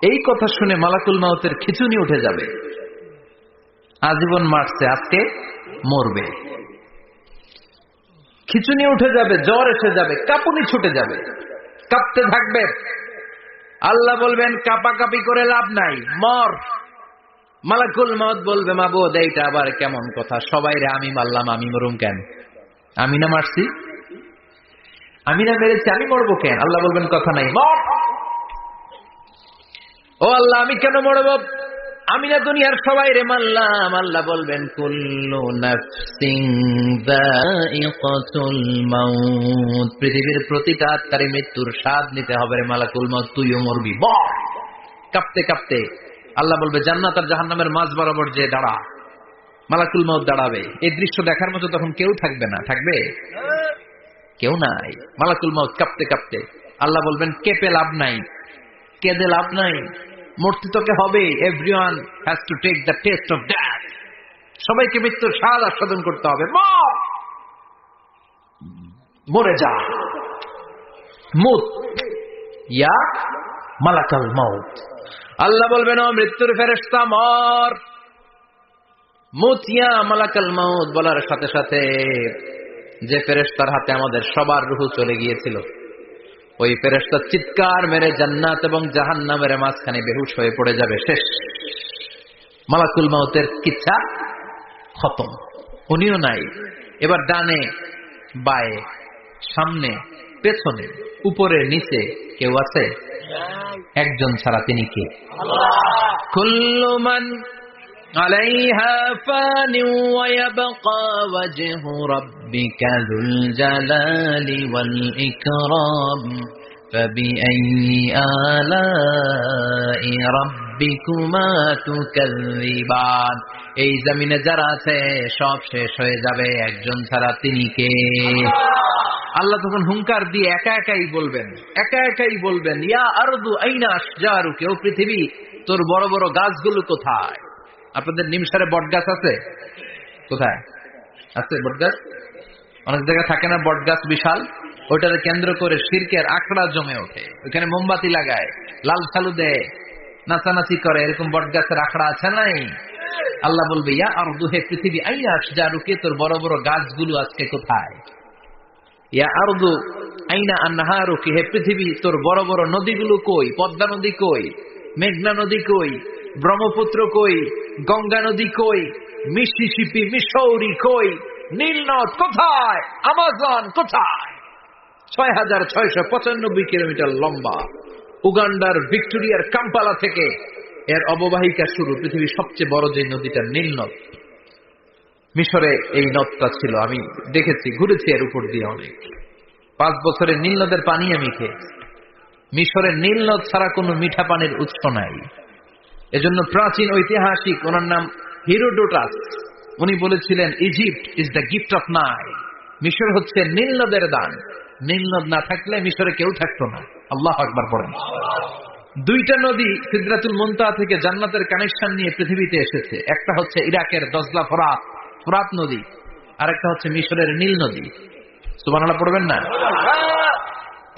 এই কথা শুনে মালাকুল মাউতের খিঁচুনি উঠে যাবে। আজীবন মারছে, আজকে মরবে। খিঁচুনি উঠে যাবে, জ্বর এসে যাবে, কাঁপুনি ছুটে যাবে, কাঁপতে থাকবে। আল্লাহ বলবেন কাঁপাকাঁপি করে লাভ নাই, মর। মালাকুল মাউত বলবে মাবুদ এইটা আবার কেমন কথা, সবাই রে আমি মারলাম, আমি মরুম কেন? আমি না মারছি, আমি না মেরেছি, আমি মরবো কেন? আল্লাহ বলবেন কথা নাই, মর। ও আল্লাহ আমি কেন মরবো? আমি না দুনিয়ার সবাই রে মারলাম। আল্লাহ বলবেন কুল্লু নাফসিন যায়িকাতুল মাউত, পৃথিবীর প্রতিটা আত্মারে মৃত্যুর স্বাদ নিতে হবে রে মালাকুল মাউত, তুইও মরবি, মর। কাঁপতে কাঁপতে আল্লাহ বলবে জান্নাত আর জাহান্নামের মাঝ বরাবর যে দাঁড়া। মালাকুল মাউত দাঁড়াবে। এই দৃশ্য দেখার মতো তখন কেউ থাকবে না, থাকবে কেউ নাই। মালাকুল মাউত কাঁপতে কাঁপতে আল্লাহ বলবেন কেঁপে লাভ নাই, কেঁদে লাভ নাই, মরতে তোকে হবে। Everyone has to take the test of death, সবাইকে মৃত্যুর স্বাদ আস্বাদন করতে হবে। মর, মরে যা, মুত ইয়া মালাকুল মাউত। আল্লাহ বলবেন ও মৃত্যুর ফেরেশতা মর, মুত ইয়া মালাকুল মাউত। বলার সাথে সাথে যে ফেরেশতার হাতে আমাদের সবার রূহ চলে গিয়েছিল, ওই ফেরেশতা চিৎকার মেরে জান্নাত এবং জাহান্নামের মাঝখানে বেহুশ হয়ে পড়ে যাবে, শেষ। মালাকুল মাউতের কিচ্ছা খতম, উনিও নাই। এবার ডানে বায়ে সামনে পেছনে উপরে নিচে কেউ আছে? একজন ছাড়া, তিনি কে? কুল্লু মান আলাইহা ফানি ওয়া ইয়াবকা ওয়াজহু রাব্বিকা যুল জালালি ওয়াল ইকরাম ফাবিআইয়ি আলাই রাব্বিকুমা তুকাযযিবান। এই জমিনে যারা আছে সব শেষ হয়ে যাবে, একজন ছাড়া, তিনি কে? আল্লাহ তখন হুঙ্কার দিয়ে একা একাই বলবেন, একা একাই বলবেন ইয়া আরদু আইনা আশজারুকি, ও পৃথিবী তোর বড় বড় গাছগুলো কোথায়? আপনাদের নিমসারে বট গাছ আছে? কোথায় আছে বট গাছ? অনেক জায়গায় থাকে না বট গাছ বিশাল, ওইটাকে কেন্দ্র করে শিরকের আখড়া জমে ওঠে, ওইখানে মোমবাতি লাগায়, লাল সালু দেয়, নাচানাচি করে, এরকম বট গাছের আখড়া আছে নাই? আল্লাহ বলবে ইয়া আরদু, হে পৃথিবী, আইনা আশজারুকি, তোর বড় বড় গাছগুলো আজকে কোথায়? ইয়া আরদু আইনা আনহারুকি, হে পৃথিবী তোর বড় বড় নদীগুলো কই? পদ্মা নদী কই? মেঘনা নদী কই? ব্রহ্মপুত্র কই? গঙ্গা নদী কই? মিসিসিপি, মিসৌরি কই? নীল নদ কোথায়? আমাজন কোথায়? ৬,৬৯৫ কিলোমিটার লম্বা, উগান্ডার ভিক্টোরিয়ার কাম্পালা থেকে এর অববাহিকা শুরু। পৃথিবীর সবচেয়ে বড় যে নদীটা নীল নদ, মিশরে এই নদটা ছিল। আমি দেখেছি, ঘুরেছি এর উপর দিয়ে অনেক। 5 বছরের নীল নদের পানি আমি খেয়েছি। মিশরের নীল নদ ছাড়া কোনো মিঠা পানির উৎস নাই। এজন্য প্রাচীন ঐতিহাসিক, ওনার নাম হিরোডোটাস, উনি বলেছিলেন Egypt is the gift of Nile, মিশর হচ্ছে নীল নদের দান। নীল নদ না থাকলে মিশরে কেউ থাকতো না। আল্লাহু আকবার পড়েন। 2টা নদী সিদরাতুল মুনতাহা থেকে জান্নাতের কানেকশন নিয়ে পৃথিবীতে এসেছে। একটা হচ্ছে ইরাকের দজলা ফোরাত নদী, আর একটা হচ্ছে মিশরের নীল নদী। সুবহানাল্লাহ পড়বেন না?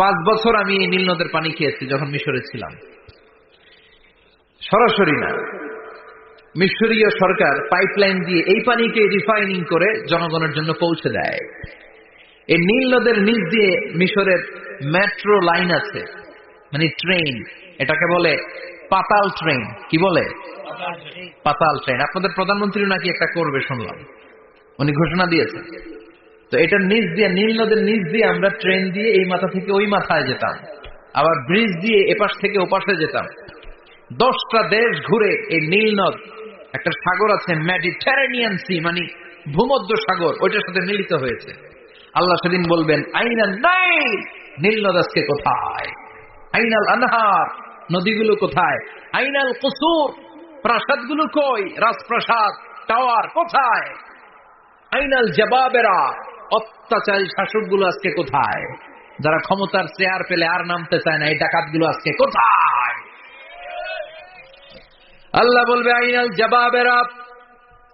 5 বছর আমি এই নীল নদের পানি খেয়েছি যখন মিশরে ছিলাম। সরাসরি না, মিশরীয় সরকার পাইপলাইন দিয়ে এই পানিকে রিফাইনিং করে জনগণের জন্য পৌঁছে দেয়। এই নীল নদের নিচ দিয়ে মিশরের মেট্রো লাইন আছে, মানে ট্রেন, এটাকে বলে পাতাল ট্রেন। কি বলে? পাতাল ট্রেন। আপনাদের প্রধানমন্ত্রী নাকি একটা করবে শুনলাম, উনি ঘোষণা দিয়েছেন। তো এটার নিচ দিয়ে, নীল নদের নিচ দিয়ে আমরা ট্রেন দিয়ে এই মাথা থেকে ওই মাথায় যেতাম, আবার ব্রিজ দিয়ে এপাশ থেকে ওপাশে যেতাম। 10টা দেশ ঘুরে এই নীল নদ, একটা সাগর আছে মেডিটেরেনিয়ান সি, মানে ভূমধ্য সাগর, ওইটার সাথে মিলিত হয়েছে। আল্লাহ সেদিন বলবেন আইনাল নাইল, নীল নদ আজকে কোথায়? আইনাল আনহার, নদীগুলো কোথায়? আইনাল কুসুর, প্রাসাদগুলো কই? রাজপ্রাসাদ, টাওয়ার কোথায়? আইনাল জাবাবেরা, অত্যাচারী শাসকগুলো আজকে কোথায়? যারা ক্ষমতার চেয়ার পেলে আর নামতে চায় না, এই ডাকাতগুলো আজকে কোথায়? আল্লাহ বলবে আইনাল জাবাবেরা,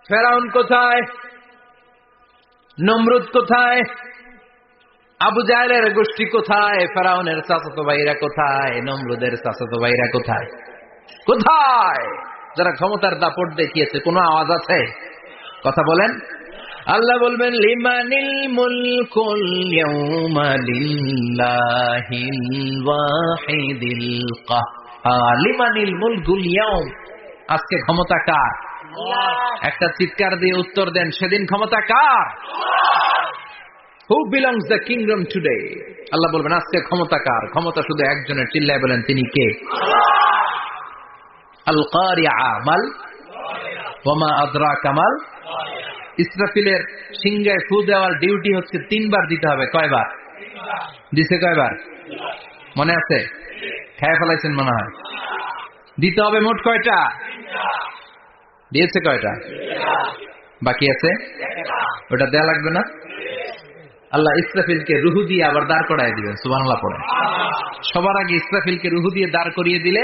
ফেরাউন কোথায়? নমরুদ কোথায়? আবু জাহেলের গোষ্ঠী কোথায়, ফেরাউনের চাচাতো ভাইরা কোথায়, নমরুদের চাচাতো ভাইরা কোথায়, কোথায়? যারা ক্ষমতার দাপট দেখিয়েছে, কোনো আওয়াজ আছে? কথা বলেন। আল্লাহ বলবেন লিমানিল মুলকুল ইয়াউমা লিল্লাহিল ওয়াহিদিল কাহ্হার। লিমানিল মুলকুল ইয়াউম, আজকে ক্ষমতা কার? একটা চিৎকার দিয়ে উত্তর দেন, সেদিন ক্ষমতা কার? Who belongs the kingdom today? আল্লাহ বলবেন আজকে ক্ষমতা কার? ক্ষমতা শুধু একজনের, চিল্লায় বলেন তিনি কে? আল কারিআ মাল ওয়া মা আদরাকা মাল। ইসরাফিলের সিংহায় ফু দেওয়ার ডিউটি হচ্ছে 3 বার দিতে হবে। কয়বার দিছে? কয়বার মনে আছে? খেয়ে ফেলাইছেন মনে হয়। দিতে হবে মোট কয়টা? দিয়েছে কয়টা? বাকি আছে, ওটা দেয়া লাগবে না? আল্লাহ ইসরাফিলকে রুহু দিয়ে আবার দাঁড় করায় দিবেন। সুবহানাল্লাহ পড়েন। সবার আগে ইসরাফিলকে রুহু দিয়ে দাঁড় করিয়ে দিলে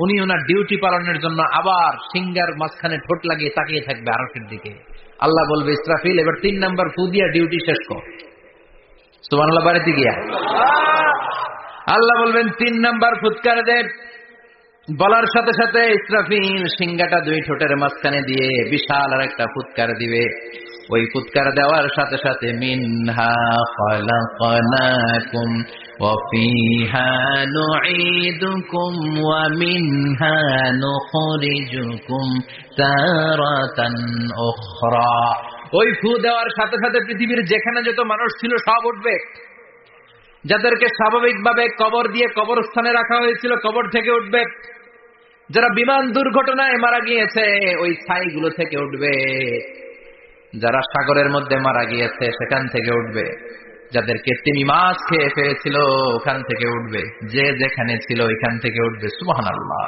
উনি ওনার ডিউটি পালনের জন্য আবার সিংহার মাঝখানে ঠোঁট লাগিয়ে তাকিয়ে থাকবে আরশের দিকে। আল্লাহ বলবে ইসরাফিল এবার 3 নাম্বার ফু দিয়া ডিউটি শেষ কর। সুবহানাল্লাহ বাড়িতে গিয়া আল্লাহ বলবেন 3 নাম্বার ফুৎকার দে। বলার সাথে সাথে ইসরাফিল সিংহাটা 2 ঠোঁটের মাঝখানে দিয়ে বিশাল আর একটা ফুৎকার দিবে। ওই ফুৎকার দেওয়ার সাথে সাথে মিনহা খালাকনাকুম ওয়া ফিহা নুঈদুকুম ওয়া মিনহা নুখরিজুকুম তারাতান উখরা। ওই ফু দেওয়ার সাথে সাথে পৃথিবীর যেখানে যত মানুষ ছিল সব উঠবে। যাদেরকে স্বাভাবিকভাবে কবর দিয়ে কবরস্থানে রাখা হয়েছিল কবর থেকে উঠবে। যারা বিমান দুর্ঘটনায় মারা গিয়েছে ওই ছাইগুলো থেকে উঠবে। যারা সাগরের মধ্যে মারা গিয়েছে সেখান থেকে উঠবে। যাদেরকে তিমি মাছ খেয়ে ফেলেছিল ওখান থেকে উঠবে। যে যেখানে ছিল ওইখান থেকে উঠবে। সুবহানাল্লাহ।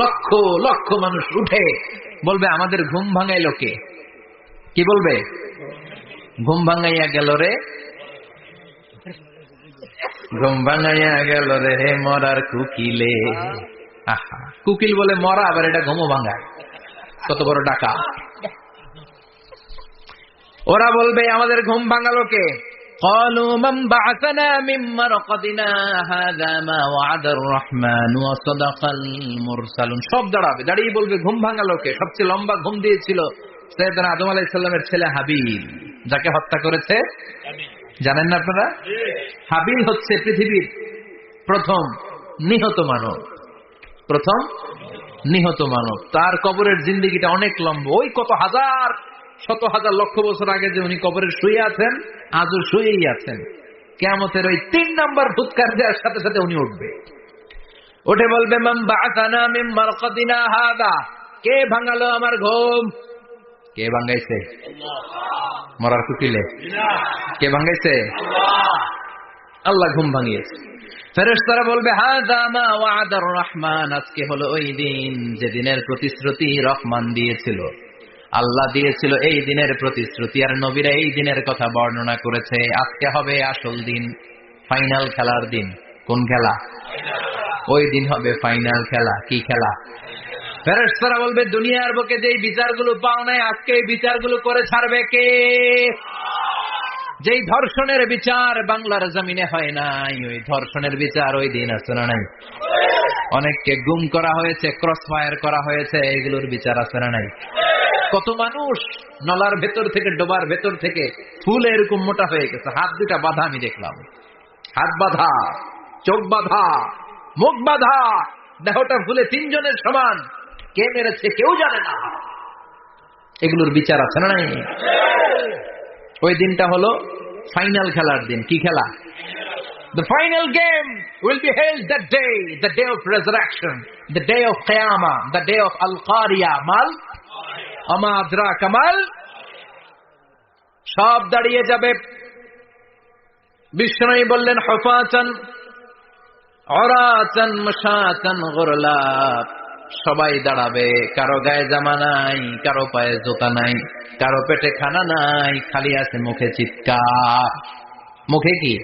লক্ষ লক্ষ মানুষ উঠে বলবে আমাদের ঘুম ভাঙাইলো কে? কি বলবে? ঘুম ভাঙাইয়া গেল রে, ঘুম ভাঙাইয়া গেল রে মরার কুকিলে। আহা, কুকিল বলে মরা, আবার এটা ঘুমো ভাঙায়। কত বড় ডাকা। ওরা বলবে আমাদের ঘুম ভাঙালো কে? قالوا من بعثنا من مرقدنا هذا ما وعد الرحمن وصدق المرسلون। সব দাঁড়াবে, দাঁড়িয়ে বলবে ঘুম ভাঙালো কে? সবচেয়ে লম্বা ঘুম দিয়েছিল সাইয়েদনা আদম আলাইহিস সালামের ছেলে হাবিল, যাকে হত্যা করেছে জানেন না আপনারা? হাবিল হচ্ছে পৃথিবীর প্রথম নিহত মানব। প্রথম নিহত মানব। তার কবরের জিন্দেগিটা অনেক লম্বা। ওই কত হাজার শত হাজার লক্ষ বছর আগে যে উনি কবরে শুয়ে আছেন, আজও শুয়েই আছেন। কিয়ামতের ওই 3 নাম্বার ফুৎকার দেওয়ার সাথে সাথে উনি উঠবে। উঠে বলবে মান বাআসানা মিন মারকাদিনা হাদা। কে ভাঙালো আমার ঘুম? কে ভাঙাইছে? মরার কুকিলে কে ভাঙাইছে? আল্লাহ ঘুম ভাঙিয়েছে। ফেরেশতারা বলবে হাযা মা ওয়া'দার রহমান। আজকে হলো ওই দিন যে দিনের প্রতিশ্রুতি রহমান দিয়েছিল, আল্লাহ দিয়েছিল এই দিনের প্রতিশ্রুতি। আর নবীরা এই দিনের কথা বর্ণনা করেছে। আজকে হবে আসল দিন, ফাইনাল খেলার দিন। কোন খেলা? ওই দিন হবে ফাইনাল খেলা। কি খেলা? ফেরেশতারা বলবে দুনিয়ার বুকে যেই বিচারগুলো পাও নাই আজকে এই বিচারগুলো করে ছাড়বে কে? যেই ধর্ষণের বিচার বাংলার জমিনে হয় নাই, ওই ধর্ষণের বিচার ওই দিন আছে না নাই? অনেককে গুম করা হয়েছে, ক্রস ফায়ার করা হয়েছে, এগুলোর বিচার আছে না নাই? কত মানুষ নলার ভেতর থেকে, ডোবার ভেতর থেকে ফুল এরকম মোটা হয়ে গেছে। হাত দুটা বাঁধা, আমি দেখলাম। হাত বাঁধা, চোখ বাঁধা, মুখ বাঁধা, দেহটা ফুলে 3 জনের সমান। কে মেরেছে কেউ জানে না। এগুলোর বিচার আছে না নাই? ওই দিনটা হলো ফাইনাল খেলার দিন। কি খেলা? The final game will be held that day, the day of resurrection, the day of Qiyamah, the day of Al-Qariya Mal আমা আদরাকা মাল। সব দাঁড়িয়ে যাবে। বিষ্ণু বললেন হুফাতান উরাতান মাশাতান গুরলা। সবাই দাঁড়াবে। কারো গায়ে জামা নাই, কারো পায়ে জুতা নাই, কারো পেটে খানা নাই, খালি আছে মুখে চিৎকার। মুখে কি?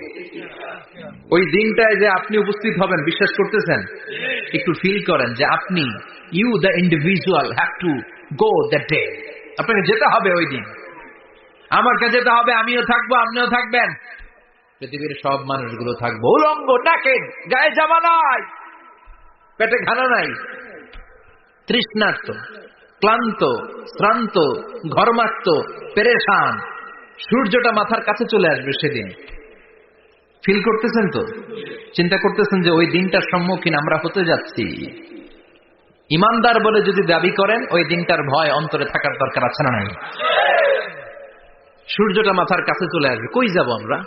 ওই দিনটায় যে আপনি উপস্থিত হবেন, বিশ্বাস করতেছেন? একটু ফিল করেন যে আপনি, you the individual have to go that day. আপনাকে যেতে হবে ওই দিন। আমাকে যেতে হবে, আমিও থাকবো, আপনিও থাকবেন। পৃথিবীর সব মানুষগুলো থাকবো উলঙ্গ, নাকেড, গায়ে জামা নাই, পেটে খানা নাই, তৃষ্ণার্ত, ক্লান্ত, শ্রান্ত, ঘর্মাক্ত, পেরেশান। সূর্যটা মাথার কাছে চলে আসবে সেদিন। ফিল করতেছেন তো? চিন্তা করতেছেন যে ওই দিনটার সম্মুখীন আমরা হতে যাচ্ছি। ইমানদার বলে যদি দাবি করেন, ওই দিনটার ভয় অন্তরে থাকার দরকার আছে না নাই? সূর্যটা মাথার কাছে চলে আসবে, কই যাব আমরা?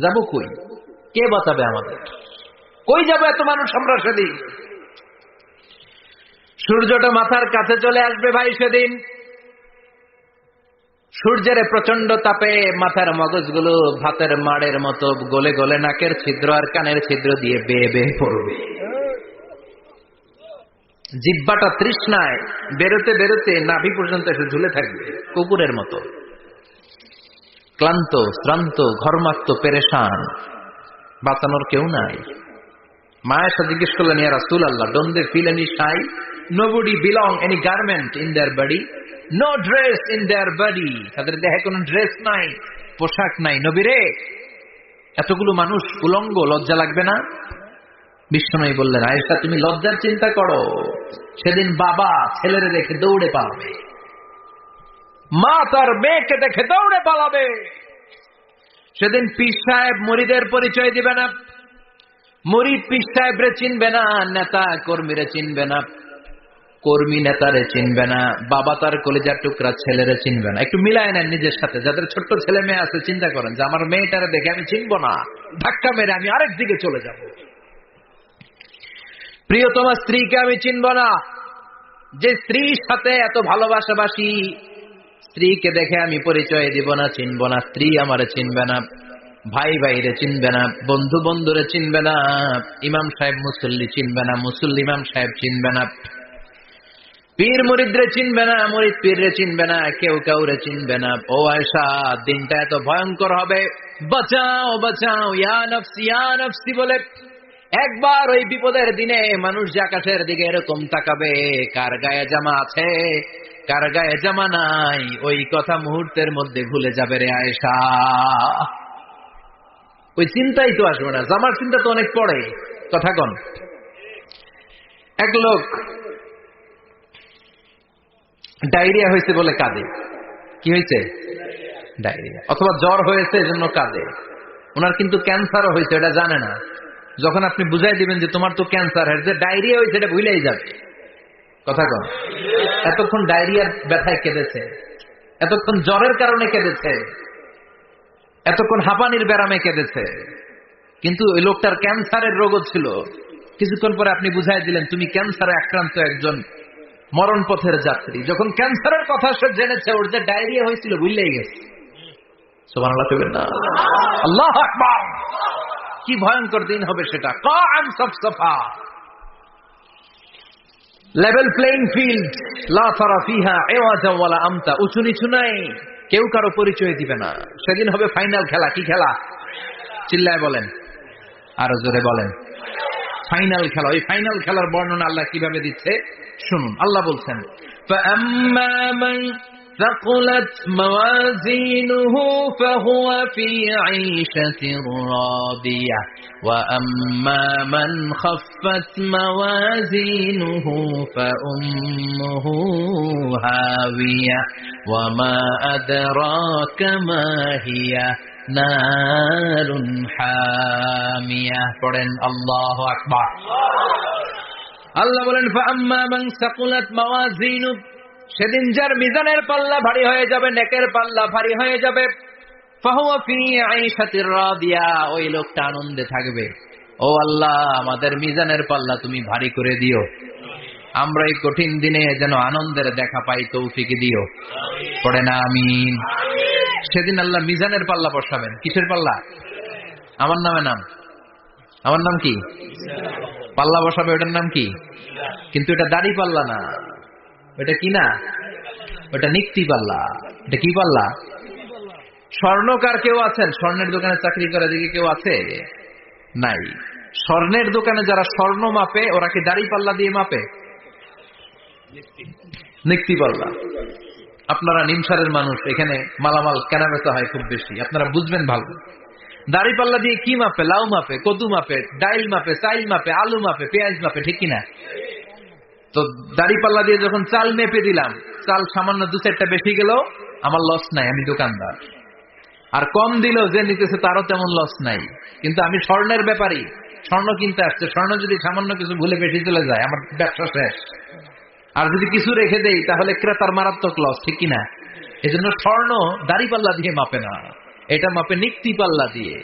যাব কই? কে বাঁচাবে আমাদের? কই যাব এত মানুষ আমরা সেদিন? সূর্যটা মাথার কাছে চলে আসবে ভাই সেদিন। সূর্যের প্রচন্ড তাপে মাথার মগজগুলো ভাতের মাড়ের মতো গলে গলে নাকের ছিদ্র আর কানের ছিদ্র দিয়ে বেয়ে বেয়ে পড়বে। জিহ্বাটা তৃষ্ণায় বেরোতে বেরোতে নাভি পর্যন্ত এসে ঝুলে থাকবে কুকুরের মতো। ক্লান্ত, শ্রান্ত, ঘর্মাক্ত, পেরেশান, বাঁচানোর কেউ নাই। মায়ের সাথে জিজ্ঞেস করলেন, ইয়া রাসূলুল্লাহ, don't they feel any shy? Nobody belong any garment in their body, no dress in their body. তাদের দেহে কোনো ড্রেস নাই, পোশাক নাই। নবী রে, এতগুলো মানুষ উলঙ্গ, লজ্জা লাগবে না? বিশ্বনবী বললেন, আয়েশা তুমি লজ্জার চিন্তা করো, সেদিন বাবা ছেলেরে দেখে দৌড়ে পালাবে, মা তার মেয়েকে দেখে দৌড়ে পালাবে। সেদিন পীর সাহেব মুরিদের পরিচয় দিবে না, মুরিদ পীর সাহেবরে চিনবে না, নেতা কর্মীরে চিনবে না, কর্মী নেতারে চিনবে না, বাবা তার কলিজার টুকরা ছেলেরে চিনবে না। একটু মিলায় নেন নিজের সাথে। যাদের ছোট্ট ছেলে মেয়ে আছে, চিন্তা করেন যে আমার মেয়েটারে দেখে আমি চিনবো না, ধাক্কা মেরে আমি আরেক দিকে চলে যাব। প্রিয়তমা স্ত্রীকে আমি চিনব না, যে স্ত্রীর সাথে এত ভালোবাসাবাসি, স্ত্রীকে দেখে আমি পরিচয় দিব না, চিনব না। স্ত্রী আমারে চিনবে না, ভাই ভাইরে চিনবে না, বন্ধু বন্ধুরে চিনবে না, ইমাম সাহেব মুসল্লি চিনবে না, মুসল্লি ইমাম সাহেব চিনবে না, পীর মুরিদরে চিনবে না, মুরিদ পীররে চিনবে না, কেউ কাউরে চিনবে না। ও আয়েশা, দিনটা এত ভয়ঙ্কর হবে, বাঁচাও বাঁচাও, ইয়া নফসি ইয়া নফসি বলে একবার ওই বিপদের দিনে মানুষ যে আকাশের দিকে এরকম তাকাবে, কার গায়ে জামা আছে কার গায়ে জামা নাই, ওই কথা মুহূর্তের মধ্যে ভুলে যাবে রে আয়েশা। ওই চিন্তাই তো আসবে না, জামার চিন্তা তো অনেক পরে। কথা কন। এক লোক ডায়রিয়া হয়েছে বলে কাঁদে। কি হয়েছে? ডায়রিয়া। অথবা জ্বর হয়েছে এজন্য কাঁদে। ওনার কিন্তু ক্যান্সারও হয়েছে, এটা জানে না। যখন আপনি বুঝাই দিবেন যে তোমার তো ক্যান্সার, যে ডায়রিয়া হয়েছে এটা ভুলেই যাবে। কথা কন। এতক্ষণ ডায়রিয়ার ব্যথায় কেঁদেছে, এতক্ষণ জ্বরের কারণে কেঁদেছে, এতক্ষণ হাঁপানির ব্যারামে কেঁদেছে, কিন্তু ওই লোকটার ক্যান্সারের রোগও ছিল। কিছুক্ষণ পরে আপনি বুঝাই দিলেন তুমি ক্যান্সারে আক্রান্ত একজন মরণ পথের যাত্রী। যখন ক্যান্সারের কথা সে জেনেছে, ওর যে ডায়রিয়া হয়েছিল ভুলেই গেছে। সুবহানাল্লাহ কইবেন না? আল্লাহু আকবার। কি ভয়ঙ্কর দিন হবে সেটা। কাআন সাফসাফা, লেভেল প্লেইং ফিল্ড, লা তারা ফিহা ইওয়াজা ওয়ালা আমতা। উঁচু নিচু নাই, কেউ কারো পরিচয় দিবে না। সেদিন হবে ফাইনাল খেলা। কি খেলা? চিল্লায় বলেন, আরো জোরে বলেন। ফাইনাল খেলা। ওই ফাইনাল খেলার বর্ণনা আল্লাহ কিভাবে দিচ্ছে শুনুন। আল্লাহ বলছেন, ফাআম্মা মান ثقلت موازينه فهو في عيشة راضية وأما من خفت موازينه فأمه هاوية وما أدراك ما هي نار حامية. পড়েন আল্লাহু আকবার। আল্লাহ বলেন, ফাআম্মা মান সাকুলাত মাওয়াজিনু, সেদিন যার মিজানের পাল্লা ভারী হয়ে যাবে, নেকের পাল্লা ভারী হয়ে যাবে, ফাহুয়া ফি আইশাতির রাদিয়া, ওই লোকটা আনন্দে থাকবে। ও আল্লাহ, আমাদের মিজানের পাল্লা তুমি ভারী করে দিও, আমরা এই কঠিন দিনে যেন আনন্দের দেখা পাই, তৌফিক দিও। পড়ে না আমিন। সেদিন আল্লাহ মিজানের পাল্লা বসাবেন। কিসের পাল্লা? আমার নামে নাম। আমার নাম কি? পাল্লা বসাবে, ওটার নাম কি? কিন্তু এটা দাড়ি পাল্লা না, ওটা কি না, ওটা নিক্তি পাল্লা। এটা কি পাল্লা? স্বর্ণকার কেউ আছেন? স্বর্ণের দোকানে চাকরি করে দিকে কেউ আছে? নাই। স্বর্ণের দোকানে যারা স্বর্ণ মাপে, ওরা কি দাড়ি পাল্লা দিয়ে মাপে? নিক্তি পাল্লা। আপনারা নিমসারের মানুষ, এখানে মালামাল কেনা বেচা হয় খুব বেশি, আপনারা বুঝবেন ভালো। দাড়ি পাল্লা দিয়ে কি মাপে? লাউ মাপে, কদু মাপে, ডাইল মাপে, চাইল মাপে, আলু মাপে, পেঁয়াজ মাপে, ঠিক কিনা? তো দাড়ি পাল্লা দিয়ে যখন চাল মেপে দিলাম, চাল সামান্য 2-4টা বেশি গেল, আমার লস নাই, আমি দোকানদার। আর কম দিল যে নিতেছে তারও তেমন লস নাই। কিন্তু আমি স্বর্ণের ব্যাপারী, স্বর্ণ কিনতে আসছে, স্বর্ণ যদি সামান্য কিছু ভুলে বেশি চলে যায়, আমার ব্যবসা শেষ। আর যদি কিছু রেখে দেই তাহলে ক্রেতার মারাত্মক লস, ঠিক কিনা? এই জন্য স্বর্ণ দাড়ি পাল্লা দিয়ে মাপে না, এটা মাপে নিক্তি পাল্লা দিয়ে।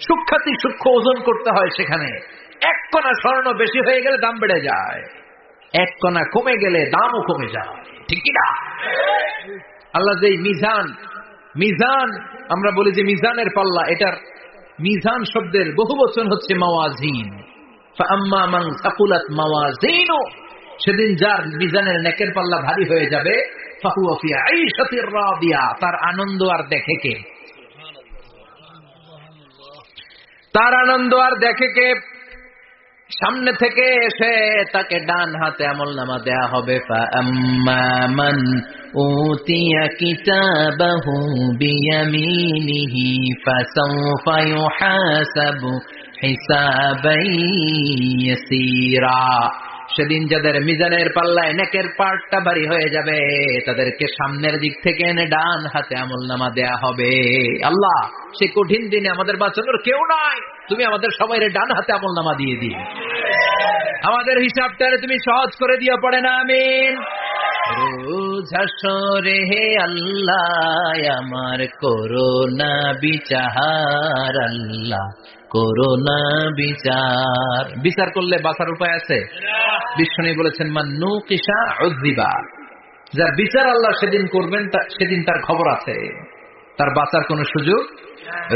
সূক্ষ্মাতি সূক্ষ্ম ওজন করতে হয় সেখানে। 1 কণা স্বর্ণ বেশি হয়ে গেলে দাম বেড়ে যায়, 1 কণা কমে গেলে দামও কমে যায়, ঠিক কিনা? আল্লাহ যে মিজান, মিজান আমরা বলি যে মিজানের পাল্লা, এটার মিজান শব্দের বহুবচন হচ্ছে মাওয়াজিন। ফাআম্মা মান সাকুলাত মাওয়াজিনু, সেদিন যার মিজানের নেকের পাল্লা ভারী হয়ে যাবে, ফাহুয়া ফি আইশাতির রাদিয়া, তার আনন্দ আর দেখে কে? তার আনন্দ আর দেখে কে? সামনে থেকে এসে তাকে ডান হাতে আমলনামা দেয়া হবে। ফাআম্মা মান উতিয়া কিতাবাহু বিয়ামিনিহি ফাসাওফা ইউহাসাবু হিসাবান ইয়াসীরা। সেদিন যাদের মিজানের পাল্লায় নেকের পার্টটা ভারী হয়ে যাবে, তাদেরকে সামনের দিক থেকে এনে ডান হাতে আমলনামা দেয়া হবে। আল্লাহ, সে কঠিন দিনে আমাদের বাঁচানোর কেউ নাই, তুমি আমাদের সবাইরে ডান হাতে আমলনামা দিয়ে দিও, আমাদের হিসাবটারে তুমি সহজ করে দিও, পড়ে না আমিন। রোজ হাসরে হে আল্লাহ আমার করোনা বিচার, আল্লাহ করোনা বিচার। বিচার করলে বাঁচার উপায় আছে? বিষ্ণু বলেছেন মান্নু কিসা উযিবা, যার বিচার আল্লাহ সেদিন করবেন, সেদিন তার খবর আছে, তার বাঁচার কোনো সুযোগ।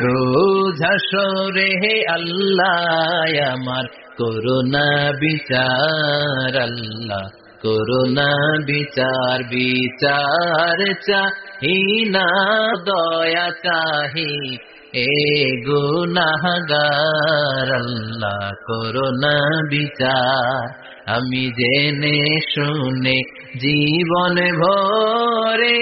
রোজ হাসরে হে আল্লাহ আমার করোনা বিচার, আল্লাহ করোনা বিচার। বিচার চাহি না দয়া চাহি এ গুনাহগার, আল্লাহ করোনা বিচার। আমি জেনে শুনে জীবন ভরে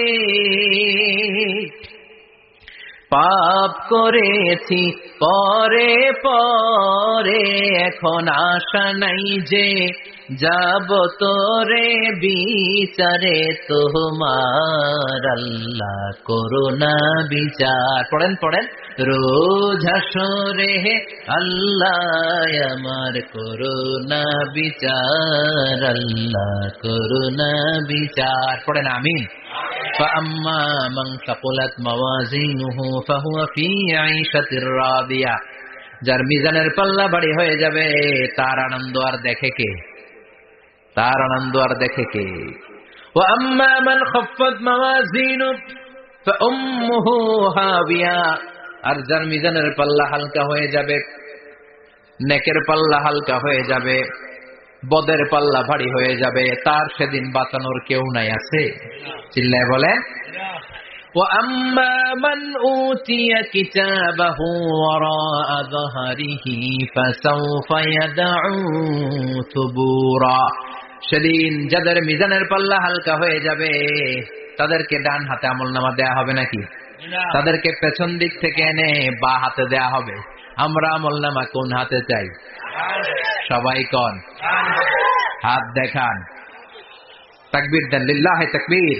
পাপ করেছি পরে পরে, এখন আশা নাই যে যাব তোরে বিচারে তোমার, আল্লাহ করোনা বিচার। পড়েন পড়েন, রোজ হাসরে হে আল্লাহ আমার করোনা বিচার, আল্লাহ করোনা বিচার। পড়েন আমিন। فأما من ثقلت موازينه فهو في عيشة راضية, যার মিজানের পাল্লা ভারী হয়ে যাবে, তার আনন্দ আর দেখে কে? তার আনন্দ আর দেখে কে? وأما من خفت موازينه فأمه هاوية, আর যার মিজানের পাল্লা হালকা হয়ে যাবে, নেকের পাল্লা হালকা হয়ে যাবে, বদের পাল্লা ভারী হয়ে যাবে, তার সেদিন বাঁচানোর কেউ নাই। আছে? চিল্লায় বলে। وَأَمَّا مَنْ أُوتِيَ كِتَابَهُ وَرَاءَ ظَهْرِهِ فَسَوْفَ يَدْعُو ثُبُورًا, সেদিন যাদের মিজানের পাল্লা হালকা হয়ে যাবে, তাদেরকে ডান হাতে আমলনামা দেয়া হবে নাকি? তাদেরকে পেছন দিক থেকে এনে বা হাতে দেয়া হবে। আমরা আমলনামা কোন হাতে চাই? সবাই কোন হাত দেখান, তাকবীর দেন, লিল্লাহে তাকবীর,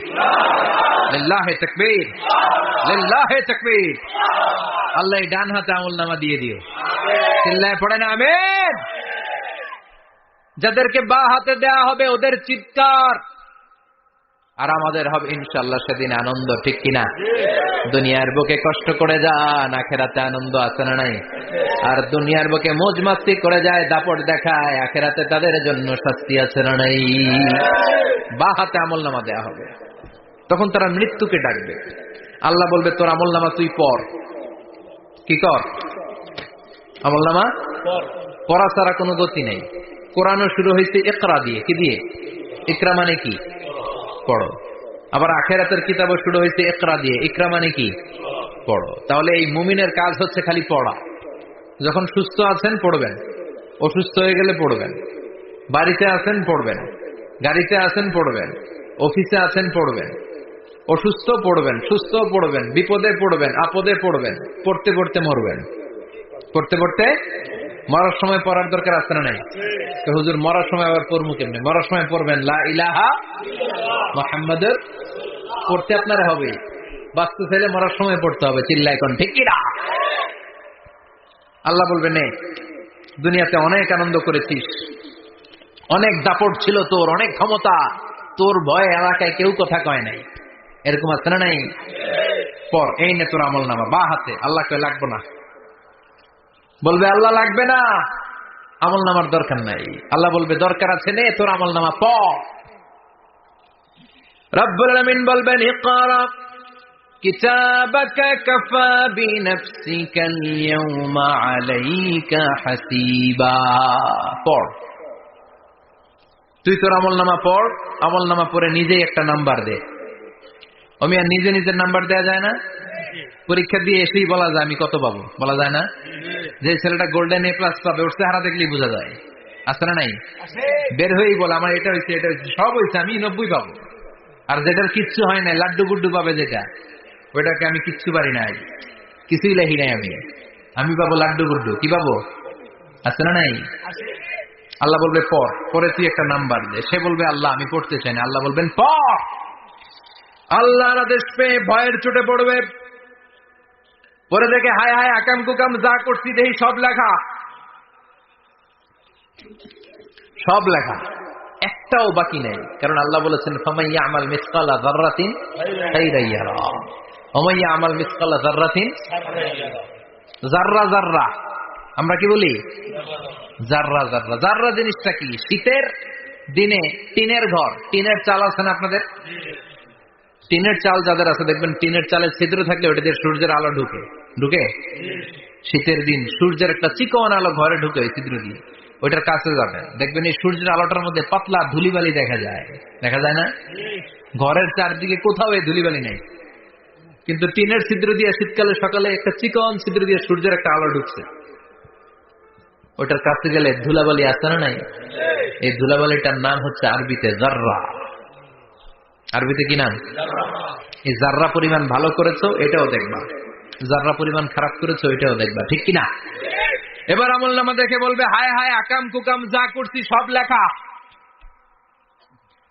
লিল্লাহে তাকবীর, লিল্লাহে তাকবীর। আল্লাহ ডান হাতে আমলনামা দিয়ে দিও, চিল্লায় পড়েন আমিন। যাদেরকে বা হাতে দেয়া হবে ওদের চিৎকার, আর আমাদের হবে ইনশাআল্লাহ সেদিন আনন্দ, ঠিক কিনা? দুনিয়ার বুকে কষ্ট করে যান, আখেরাতে আনন্দ আছে না নাই? আর দুনিয়ার বুকে মौज মাস্তি করে যায়, দাপট দেখায়, আখেরাতে তাদের জন্য শাস্তি আছে না নাই? বা হাতে আমলনামা দেয়া হবে, তখন তারা মৃত্যুকে ডাকবে। আল্লাহ বলবে তোর আমলনামা তুই পড়। কি কর? আমলনামা পড়া ছাড়া কোনো গতি নেই। কোরআনও শুরু হয়েছে ইকরা দিয়ে। কি দিয়ে? ইকরা মানে কি? পড়ো। আবার আখেরাতের কিতাবও শুরু হয়েছে ইকরা দিয়ে। ইকরা মানে কি? পড়ো। তাহলে এই মুমিনের কাজ হচ্ছে খালি পড়া। যখন সুস্থ আছেন পড়বেন, অসুস্থ হয়ে গেলে পড়বেন, বাড়িতে আছেন পড়বেন, গাড়িতে আছেন পড়বেন, অফিসে আছেন পড়বেন, অসুস্থ পড়বেন, সুস্থ পড়বেন, বিপদে পড়বেন, আপদে পড়বেন, পড়তে পড়তে মরবেন। পড়তে পড়তে মরার সময় পড়ার দরকার আছে না নাই? তো হুজুর মরার সময় আবার পড়বো কেমনে? মরার সময় পড়বেন লা ইলাহা মুহাম্মাদুর, পড়তে আপনারা হবে, বাঁচতে চাইলে মরার সময় পড়তে হবে। চিল্লা এখন ঠিক কিনা? আল্লাহ বলবেন নে, দুনিয়াতে অনেক আনন্দ করেছিস, অনেক দাপট ছিল তোর, অনেক ক্ষমতা, তোর ভয়ে এলাকায় কেউ কথা কয় নাই, এরকম আছে না নাই? পর এই নে তোর আমল নামা বা হাতে। আল্লাহ কয় লাগবো না। বলবে আল্লাহ লাগবে না, আমল নামার দরকার নাই। আল্লাহ বলবে দরকার আছে, নে তোর আমল নামা পড়। রব্বুল আলামিন বলবেন ইকরা কিতাবাকা কাফা বিনাফসিকাল ইয়াওমা আলাইকা হাসিবা। পড়, তুই তোর আমল নামা পড়। আমল নামা পড়ে নিজেই একটা নাম্বার দে। আমি আর নিজে নিজের নাম্বার দেয়া যায় না? পরীক্ষা দিয়ে এসেই বলা যায় আমি কত পাবো, বলা যায় না? যে ছেলেটা গোল্ডেন এ প্লাস পাবে ওর চেহারা দেখলেই বোঝা যায়, আছে না নাই? বের হয়েই বলে আমার এটা হয়েছে, এটা হয়েছে, সব হয়েছে, আমি 90 পাবো। আর যেটার কিচ্ছু হয় নাই, লাড্ডু গুড্ডু পাবে যেটা, ওইটাকে আমি কিচ্ছু পারি নাই, কিছুই লেখি নাই আমি পাবো লাড্ডু গুড্ডু। কি পাবো? আছে না নাই? আল্লাহ বলবে পড়, পরে তুই একটা নাম্বার দে। সে বলবে আল্লাহ আমি পড়তে চাই না। আল্লাহ বলবেন পড়। আল্লাহর আদেশ পেয়ে ভয়ের চোটে পড়বে, পরে দেখে হায় হায় আকাম কুকাম যা করছি দেখি সব লেখা, সব লেখা, একটাও বাকি নেই। কারণ আল্লাহ বলেছেন ফামাইয়া আমাল মিসকালা যাররাতিন খাইরান ইয়ারা ওয়া মাইয়া আমাল মিসকালা যাররাতিন যাররা যাররা। আমরা কি বলি? যাররা যাররা। যাররা জিনিসটা কি? শীতের দিনে টিনের ঘর, টিনের চাল আছে না আপনাদের? টিনের চাল যাদের আছে দেখবেন টিনের চালের ছিদ্র থাকলে ওটা দিয়ে সূর্যের আলো ঢুকে ঢুকে। শীতের দিন সূর্যের একটা চিকন আলো ঘরে ঢুকে ওই ছিদ্র দিয়ে, ওইটার কাছে যাবেন দেখবেন এই সূর্যের আলোটার মধ্যে পাতলা ধুলিবালি দেখা যায়, দেখা যায় না? ঘরের চারদিকে কোথাও এই ধুলিবালি নেই, কিন্তু টিনের ছিদ্র দিয়ে শীতকালে সকালে একটা চিকন ছিদ্র দিয়ে সূর্যের একটা আলো ঢুকছে, ওইটার কাছে গেলে ধুলাবালি আছে না নাই? এই ধুলাবালিটার নাম হচ্ছে আরবিতে জাররা। আরবিতে কি নাম? এই জাররা পরিমাণ ভালো করেছো এটাও দেখবা, জাররা পরিমাণ খারাপ করেছো এটাও দেখবা, ঠিক কিনা? এবার আমলনামা দেখে বলবে হায় হায় আকাম কুকাম যা করছি সব লেখা,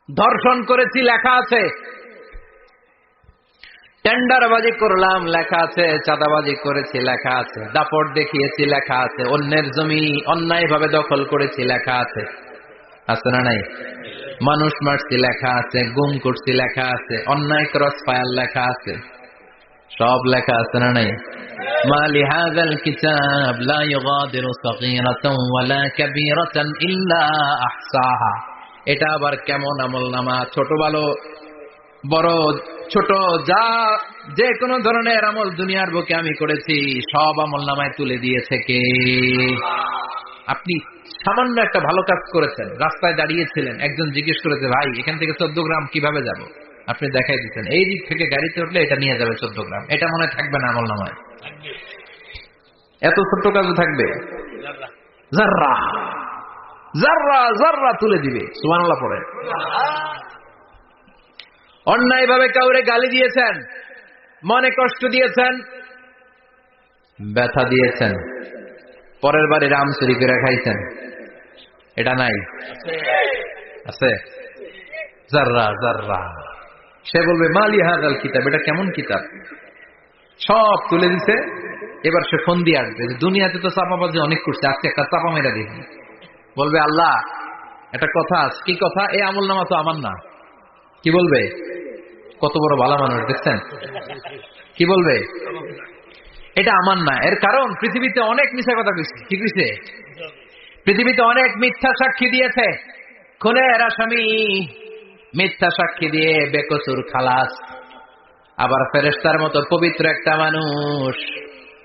ধর্ষণ করেছি লেখা আছে, টেন্ডারবাজি করলাম লেখা আছে, চাঁদাবাজি করেছি লেখা আছে, দাপট দেখিয়েছি লেখা আছে, অন্যের জমি অন্যায় ভাবে দখল করেছি লেখা আছে, আছে না নাই? মানুষ মারছি লেখা আছে, গুম করছি লেখা আছে, অন্যায় ক্রস ফায়ার লেখা আছে, সব লেখা আছে না নাই? মা লিহাযাল কিতাব লা ইউগাদিরু সাগীরাতান ওয়ালা কাবীরাতান ইল্লা আহসাহা। এটা আবার কেমন আমলনামা? ছোট ভালো বড় ছোট যা যে কোনো ধরনের আমল দুনিয়ার বুকে আমি করেছি সব আমলনামায় তুলে দিয়েছে কে? আপনি সামান্য একটা ভালো কাজ করেছেন, রাস্তায় দাঁড়িয়েছিলেন, একজন জিজ্ঞেস করেছে ভাই এখান থেকে 14 গ্রাম কিভাবে যাব, আপনি দেখাই দিচ্ছেন এই দিক থেকে গাড়িতে উঠলে এটা নিয়ে যাবে 14 গ্রাম, এটা মনে থাকবে না আমলনামায়? এত ছোট্ট কাজও থাকবে? জাররা জাররা জাররা তুলে দিবে। সুবহানাল্লাহ পড়ে। অন্যায় ভাবে কাউরে গালি দিয়েছেন, মনে কষ্ট দিয়েছেন, ব্যথা দিয়েছেন, পরের বাড়ি রাম চুরি করে খাইছেন, এটা নাই? আছে। জাররা জাররা। সে বলবে মালি হাযাল কিতাব, এটা কেমন কিতাব? সব তুলে দিছে। এবার সে ফোন দিয়ে আসবে যে দুনিয়াতে তো চাপাবাজি অনেক করছে, আজকে একটা চাপা মেরা দেখি। বলবে আল্লাহ একটা কথা আছে। কি কথা? এই আমলনামা তো আমার না। কি বলবে? কত বড় ভালো মানুষ দেখছেন? কি বলবে? এটা আমার না। এর কারণ পৃথিবীতে অনেক মিথ্যা কথা কইছে। কি কইছে? পৃথিবীতে অনেক মিথ্যা সাক্ষী দিয়েছে, খুনের আসামি মিথ্যা সাক্ষী দিয়ে বেকসুর খালাস। আবার ফেরেশতার মতো পবিত্র একটা মানুষ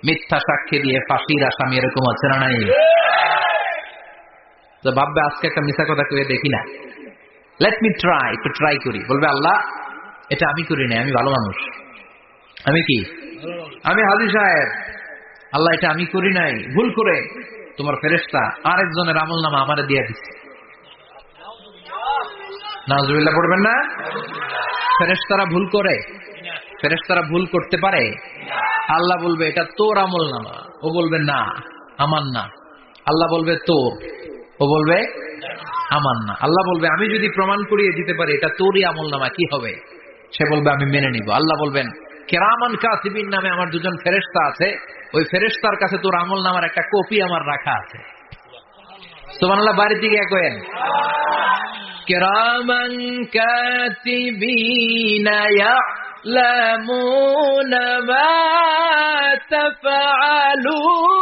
মিথ্যা সাক্ষী দিয়ে ফাঁসির আসামি, এরকম আছে না নাই? তো ভাববে আজকে একটা মিথ্যা কথা কয়ে দেখি না, লেট মি ট্রাই, একটু ট্রাই করি। বলবে আল্লাহ এটা আমি করি নাই, আমি ভালো মানুষ। আমি কি? আমি হাজী সাহেব। আল্লাহ এটা আমি করি নাই, ভুল করে তোমার ফেরেশতা আরেকজনের আমলনামা আমারে দিয়ে দিচ্ছে। নাউজুবিল্লাহ পড়বেন না? ফেরেশতারা ভুল করে? ফেরেশতারা ভুল করতে পারে? আল্লাহ বলবে এটা তোর আমলনামা। ও বলবে না, আমার না। আল্লাহ বলবে তোর, ও বলবে আমার না। আল্লাহ বলবে আমি যদি প্রমাণ করিয়ে দিতে পারি এটা তোরই আমলনামা, কি হবে? সে বলবে আমি মেনে নিব। আল্লাহ বলবেন কিরামান কাতিবিন নামে আমার দুজন ফেরেশতা আছে, ওই ফেরেশতার কাছে তোর আমলনামার একটা কপি আমার রাখা আছে। সুবহানাল্লাহ, বাড়িতে গিয়ে কয়েন কিরামান কাতিবিনা ইয়ালামুনা মা তাফআলুন।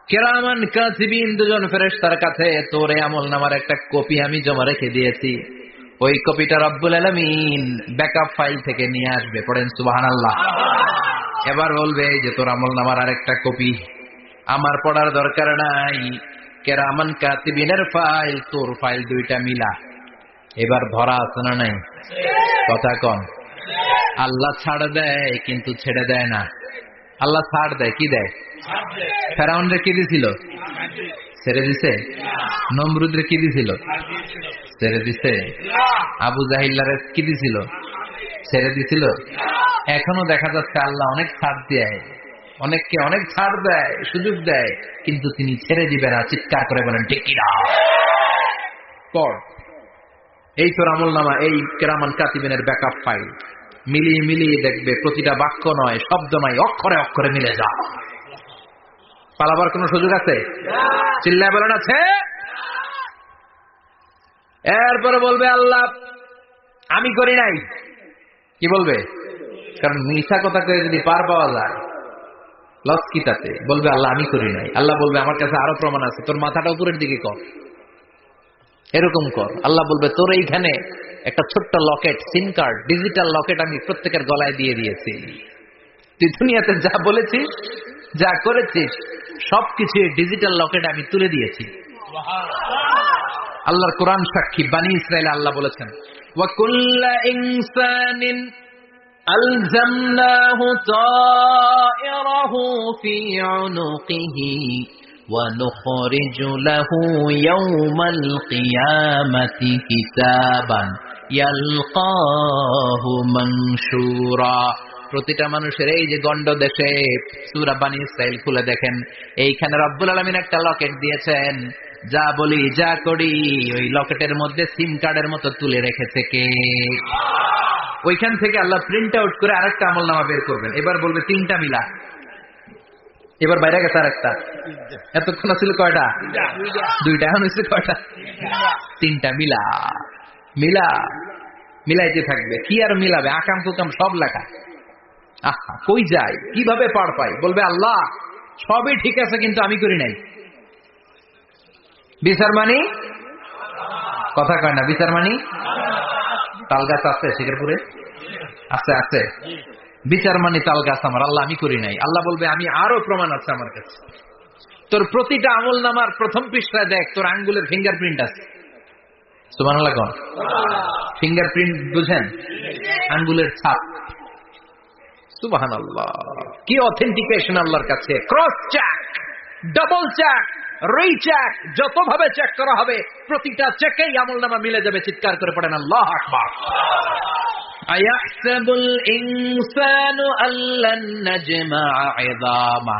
কিরামান কাতিবিন দুজন ফেরেশতার কাছে তোর আমলনামার একটা কপি আমি জমা রেখে দিয়েছি। ওই কপিটা রব্বুল আলামিন ব্যাকআপ ফাইল থেকে নিয়ে আসবে। পড়েন সুবহানাল্লাহ। এবার বলবে যে তোর আমলনামার আরেকটা কপি আমার পড়ার দরকার নাই, কিরামান কাতিবিনের ফাইল তোর ফাইল দুইটা মিলা। এবার ধরা আছে না নাই? কথা কন। আল্লাহ ছাড় দেয় কিন্তু ছেড়ে দেয় না। আল্লাহ ছাড় দেয়, কি দেয়? ফেরাউনরে কি দিছিল? ছেড়ে দিছে। নমরুদরে কি দিছিল? ছেড়ে দিছে। আবু জাহিল্লারে কি দিছিল? ছেড়ে দিছিল। এখনো দেখা যাচ্ছে আল্লাহ অনেক ছাড় দেয়, অনেককে অনেক ছাড় দেয়, সুযোগ দেয়, কিন্তু তিনি ছেড়ে দিবে না। চিৎকার করে বলেন ঠিক কিনা? পড় এই তোর আমলনামা, এই কিরামান কাতিবিনের ব্যাকআপ ফাইল মিলিয়ে মিলিয়ে দেখবে প্রতিটা বাক্য নয়, শব্দ নয়, অক্ষরে অক্ষরে মিলে যা। পালাবার কোন সুযোগ আছে? চিল্লায় বলেন আছে। এরপরে বলবে আল্লাহ আমি করি নাই। কি বলবে? কারণ মিথ্যা কথা করে যদি পার পাওয়া যায় লস কি তাতে? বলবে আল্লাহ আমি করি নাই। আল্লাহ বলবে আমার কাছে আরো প্রমাণ আছে, তোর মাথাটা উপরের দিকে কর, এরকম কর। আল্লাহ বলবে তোর এইখানে একটা ছোট্ট লকেট, সিম কার্ড, ডিজিটাল লকেট আমি প্রত্যেকের গলায় দিয়ে দিয়েছি। তুই দুনিয়াতে যা বলেছিস, যা করেছিস, সবকিছু ডিজিটাল লকেট আমি তুলে দিয়েছি। আল্লাহর কোরআন সাক্ষী। বানি ইসরাইল আল্লাহ বলেছেন ওয়া কুল্লা ইনসানিন আলজামনাহু তায়রাহু ফি উনুকিহি ওয়া নুখরিজু লাহু ইয়াওমাল কিয়ামাতি কিতাবান ইয়ালকাহু মানশুরা। প্রতিটা মানুষের এই যে গন্ড দেশে সূরা বানি ইসরাইল খুলে দেখেন, এইখানে রব্বুল আলামিন একটা লকেট দিয়েছেন। যা বলি যা করি ওই লকেটের মধ্যে সিম কার্ডের মতো তুলে রেখেছে কে? ওইখান থেকে আল্লাহ প্রিন্ট আউট করে আরেকটা আমলনামা বের করবেন। এবার বলবে তিনটা মিলা। এবার বাইরে গেছে আরেকটা। এতক্ষণ ছিল কয়টা? দুইটা। এখন হচ্ছে কয়টা? তিনটা। মিলা মিলা মিলাইতে থাকবে। কি আর মিলাবে? আকাম কুকাম সব লেখা। আহা, কই যায়, কিভাবে পার পাই? বলবে আল্লাহ সবই ঠিক আছে কিন্তু আমি করি নাই। বিচার মানি? কথা কয় না। বিচার মানি? তাল গাছ আছে শিকারপুরে? আছে আছে। বিচার মানি তাল গাছ আমার। আল্লাহ আমি করি নাই। আল্লাহ বলবে আমি আরো প্রমাণ আছে আমার কাছে। তোর প্রতিটা আমলনামার প্রথম পৃষ্ঠায় দেখ তোর আঙ্গুলের ফিঙ্গারপ্রিন্ট আছে। সুবহানাল্লাহ কোন? ফিঙ্গারপ্রিন্ট বুঝেন? আঙ্গুলের ছাপ। সুবহানাল্লাহ, কি অথেন্টিকেশন আল্লাহর কাছে। Cross check, double check, recheck, যতভাবে চেক করা হবে প্রতিটা চেকেই আমলনামা মিলে যাবে। চিৎকার করে পড়েন আল্লাহু আকবার। আয়াহসাবুল ইনসানু আল্লান নাজমা'a 'ইযামা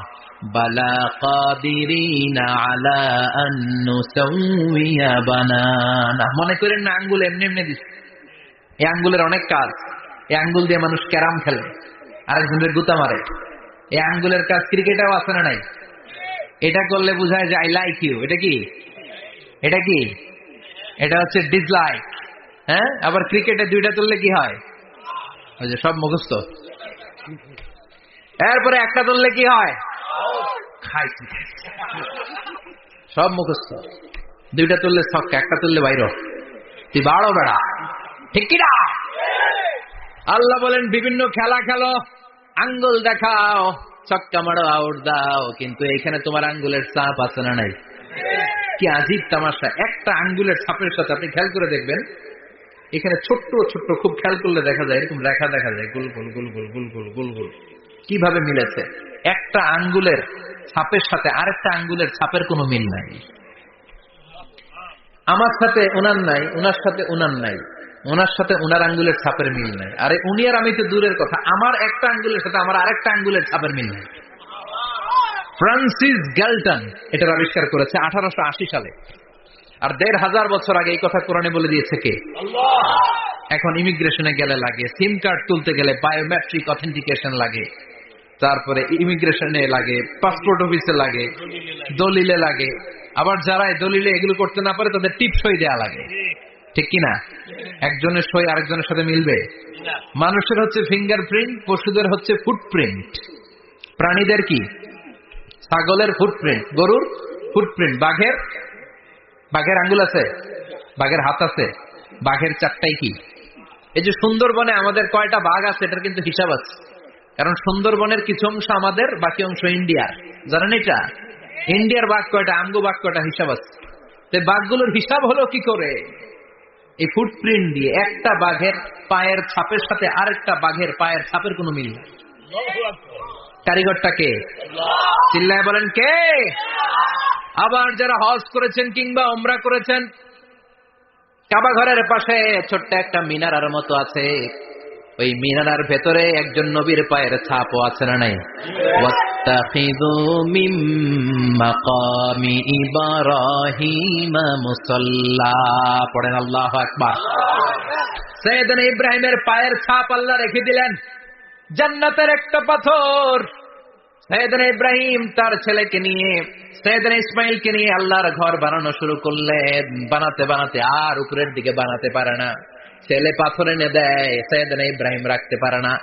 বালা কাদিরিনা আলা আন নুসাউইয়া বানানা। মনে করেন না আঙ্গুল এমনি এমনি দিচ্ছে। এই আঙ্গুলের অনেক কাজ। এই আঙ্গুল দিয়ে মানুষ ক্যারাম খেলে, আরেকজনের গুতা মারে। এই আঙ্গুলের কাজ ক্রিকেটেও আছে না নাই? এটা করলে বোঝায় যে আই লাইক ইউ। এটা কি? এটা কি? এটা হচ্ছে ডিসলাইক। হ্যাঁ, আবার ক্রিকেটে দুইটা তুললে কি হয়? ওই যে সব মুখস্থ। এরপরে একটা তুললে কি হয়? খাইছি। সব মুখস্থ। দুইটা তুললে ছক্কা, একটা তুললে বাইর। তুই বাড়ো বেড়া, ঠিক কিনা? আল্লাহ বলেন বিভিন্ন খেলা খেলো, আঙ্গুল দেখাও, ছক্কা মারো, আউট দাও, কিন্তু এখানে তোমার আঙ্গুলের ছাপ আছে না নাই? কি আজীব তামাশা। একটা আঙ্গুলের ছাপের সাথে আপনি খেয়াল করে দেখবেন, এখানে ছোট্ট ছোট্ট, খুব খেয়াল করলে দেখা যায় এরকম রেখা দেখা যায়, গোল গোল গোল গোল গোল গোল গোল গোল। কিভাবে মিলেছে? একটা আঙ্গুলের ছাপের সাথে আরেকটা আঙ্গুলের ছাপের কোনো মিল নাই। আমার সাথে ওনার নাই, ওনার সাথে ওনার নাই, ওনার সাথে ওনার আঙ্গুলের ছাপের মিল নাই। আরে উনি আর আমি তো দূরের কথা, আমার একটা আঙ্গুলের সাথে আমার আরেকটা আঙ্গুলের ছাপের মিল নাই। ফ্রান্সিস গ্যালটন এটার আবিষ্কার করেছে 1880 সালে। আর 1500 বছর আগে এই কথা কোরআনে বলে দিয়েছে কে? এখন ইমিগ্রেশনে গেলে লাগে, সিম কার্ড তুলতে গেলে বায়োমেট্রিক অথেন্টিকেশন লাগে, তারপরে ইমিগ্রেশনে লাগে, পাসপোর্ট অফিসে লাগে, দলিলে লাগে। আবার যারা দলিলে এগুলো করতে না পারে তাদের টিপ সই দেয়া লাগে, ঠিক কিনা? একজনের সই আরেকজনের সাথে মিলবে? মানুষের হচ্ছে ফিঙ্গারপ্রিন্ট, পশুদের হচ্ছে ফুটপ্রিন্ট। প্রাণীদের কি? ছাগলের ফুটপ্রিন্ট, গরুর ফুটপ্রিন্ট, বাঘের আঙ্গুল আছে, বাঘের হাত আছে, বাঘের চারটাই কি? এই যে সুন্দরবনে আমাদের কয়টা বাঘ আছে এটার কিন্তু হিসাব আছে, কারণ সুন্দরবনের কিছু অংশ আমাদের, বাকি অংশ ইন্ডিয়ার। জানেন এটা? ইন্ডিয়ার বাঘ কয়টা, আমগো বাঘ কয়টা, হিসাব আছে। তো বাঘগুলোর হিসাব হলো কি করে? এই ফুটপ্রিন্ট দিয়ে। একটা বাঘের পায়ের ছাপের সাথে আরেকটা বাঘের পায়ের ছাপের কোনো মিল নেই। কারিগরটা কে? চিল্লায় বলেন কে? আবার যারা হজ করেছেন কিংবা উমরা করেছেন, কাবা ঘরের পাশে ছোট্ট একটা মিনারার মতো আছে, ওই মিনারার ভেতরে একজন নবীর পায়ের ছাপও আছে না নাই? ওয়াত্তাখিযু মিন মাকামি ইব্রাহিম মুসাল্লা, পড়েন আল্লাহু আকবার। সাইয়েদনা ইব্রাহিমের পায়ের ছাপ আল্লাহ রেখে দিলেন জান্নাতের একটা পাথর। সাইয়েদনা ইব্রাহিম তার ছেলেকে নিয়ে, সাইয়েদনা ইসমাইলকে নিয়ে আল্লাহর ঘর বানানো শুরু করলেন। বানাতে বানাতে আর উপরের দিকে বানাতে পারে না, ছেলে পাথর এনে দেয়, সাইয়েদনা ইব্রাহিম রাখতে পারে না।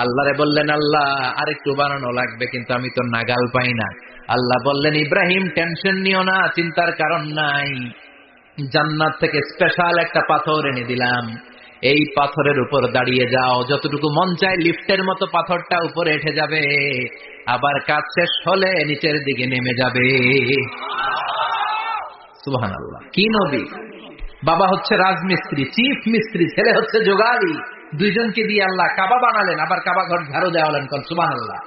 আল্লাহরে বললেন, আল্লাহ আর একটু বানানো লাগবে, কিন্তু আমি তো নাগাল পাই না। আল্লাহ বললেন, ইব্রাহিম টেনশন নিও না, চিন্তার কারণ নাই, জান্নাত থেকে স্পেশাল একটা পাথর এনে দিলাম, এই পাথরের উপর দাঁড়িয়ে যাও, যতটুকু মন চায় লিফটের মতো পাথরটা উপরে উঠে যাবে, আবার কাজ শেষ হলে নিচের দিকে নেমে যাবে। সুবহানাল্লাহ। কি নবী! বাবা হচ্ছে রাজমিস্ত্রি, চিফ মিস্ত্রি, ছেলে হচ্ছে যোগালী, দুইজনকে দিয়ে আল্লাহ কাবা বানালেন, আবার কাবা ঘর ঝাড়ু দেওয়ালেন। সুবহানাল্লাহ।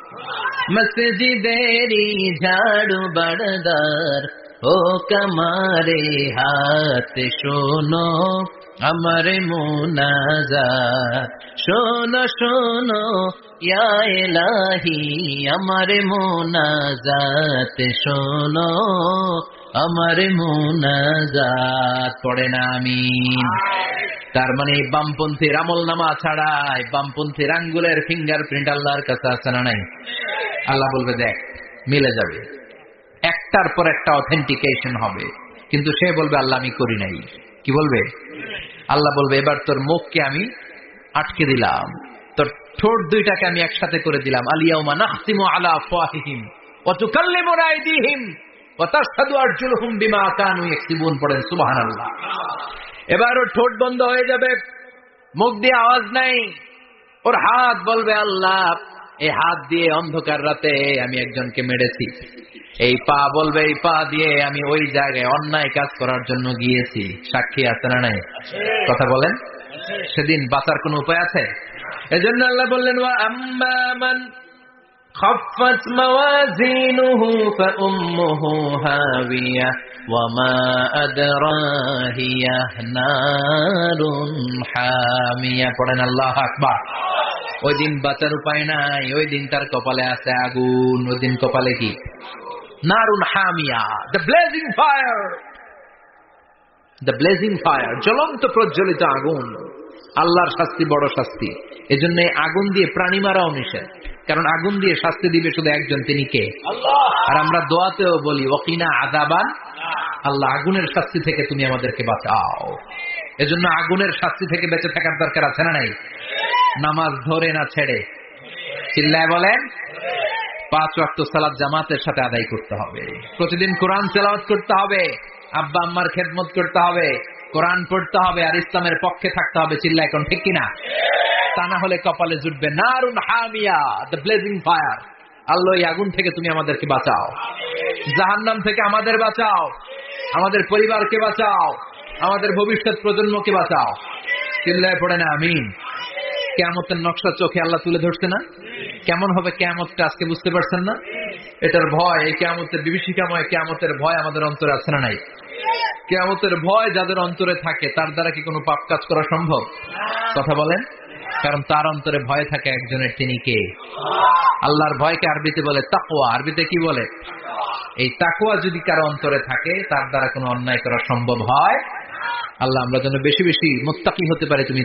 মসজিদেরি ঝাড়ু বড়দার ও কমারে হাত শোনো আমার মুনাজাত, শোনো শোনো ইয়া ইলাহি আমার মুনাজাত, শোনো আমার মুনাজাত। পড়েন আমিন। তার মানে বামপন্থীর আমল নামা ছাড়াই বামপন্থীর আঙ্গুলের ফিঙ্গারপ্রিন্ট আল্লাহর কাছে আছে না নাই? আল্লাহ বলবে দেখ মিলে যাবে, একটার পর একটা অথেন্টিকেশন হবে, কিন্তু সে বলবে আল্লাহ আমি করি নাই। কি বলবে? আল্লাহ বলবে এবার তোর মুখকে আমি আটকে দিলাম, তোর ঠোঁট দুইটাকে আমি একসাথে করে দিলাম। আলিয়াউমা নাখতিমু আলা আফওয়াহিহিম ওয়া তুকাল্লিমুনা আইদিহিম ওয়া তাশহাদু আরজুলুহুম বিমা কানু ইয়াকসিবুন। পড়েন সুবহানাল্লাহ। এবার ওর ঠোঁট বন্ধ হয়ে যাবে, মুখ দিয়ে আওয়াজ নাই, ওর হাত বলবে আল্লাহ এই হাত দিয়ে অন্ধকার রাতে আমি একজনকে মেরেছি, এই পা বলবে এই পা দিয়ে আমি ওই জায়গায় অন্যায় কাজ করার জন্য গিয়েছি। সাক্ষী আছে না নাই? কথা বলেন। সেদিন বাঁচার কোন উপায় আছে? এজন্য আল্লাহ বললেন ওয়া আম্মা মান খাফফাত মাওয়াজিনুহু ফাউম্মুহু হাবিয়া ওয়া মা আদরাহিয়া নারুন হামিয়া। পড়েন আল্লাহু আকবার। ওই দিন বাঁচার উপায় নাই, ওই দিন তার কপালে আছে আগুন। ওই দিন কপালে কি? নারুন হামিয়া, the blazing fire, the blazing fire, জ্বলন্ত প্রজ্বলিত আগুন। আল্লাহর শাস্তি বড় শাস্তি। এজন্য আগুন দিয়ে প্রাণী মারাও নিষেধ, কারণ আগুন দিয়ে শাস্তি দিবে শুধু একজন, তিনি কে? আল্লাহ। আর আমরা দোয়াতেও বলি ওয়াকিনা আযাবান, আল্লাহ আগুনের শাস্তি থেকে তুমি আমাদেরকে বাঁচাও। এজন্য আগুনের শাস্তি থেকে বেঁচে থাকার দরকার আছে না নাই? নামাজ ধরে না ছেড়ে, চিল্লায় বলেন। 5 ওয়াক্ত সালাত জামাতের সাথে আদায় করতে হবে, প্রতিদিন কোরআন তেলাওয়াত করতে হবে, আব্বা আম্মার খেদমত করতে হবে, কোরআন পড়তে হবে, আর ইসলামের পক্ষে থাকতে হবে। চিল্লা এখন ঠিক কিনা? তা না হলে কপালে জুটবে নারুন হামিয়া, দ্য ব্লেজিং ফায়ার। আল্লাহ এই আগুন থেকে তুমি আমাদেরকে বাঁচাও, জাহান্নাম থেকে আমাদের বাঁচাও, আমাদের পরিবারকে বাঁচাও, আমাদের ভবিষ্যৎ প্রজন্মকে বাঁচাও। চিল্লায় পড়ে না আমিন। কিয়ামতের নকশা চোখে আল্লাহ তুলে ধরছে না? কেমন হবে কিয়ামতটা আজকে বুঝতে পারছেন না? এটার ভয়, এই কিয়ামতের বিভীষিকাময় কিয়ামতের ভয় আমাদের অন্তরে আছে না নাই? কিয়ামতের ভয় যাদের অন্তরে থাকে তার দ্বারা কি কোনো পাপ কাজ করা সম্ভব? কথা বলেন। কারণ তার অন্তরে ভয় থাকে একজনের, তিনি কে? আল্লাহর ভয়কে আরবিতে বলে তাকওয়া। আরবিতে কি বলে? এই তাকওয়া যদি কারো অন্তরে থাকে তার দ্বারা কোনো অন্যায় করা সম্ভব হয়। আল্লাহ আমরা যেন বেশি বেশি মুত্তাকি হতে পারি তুমি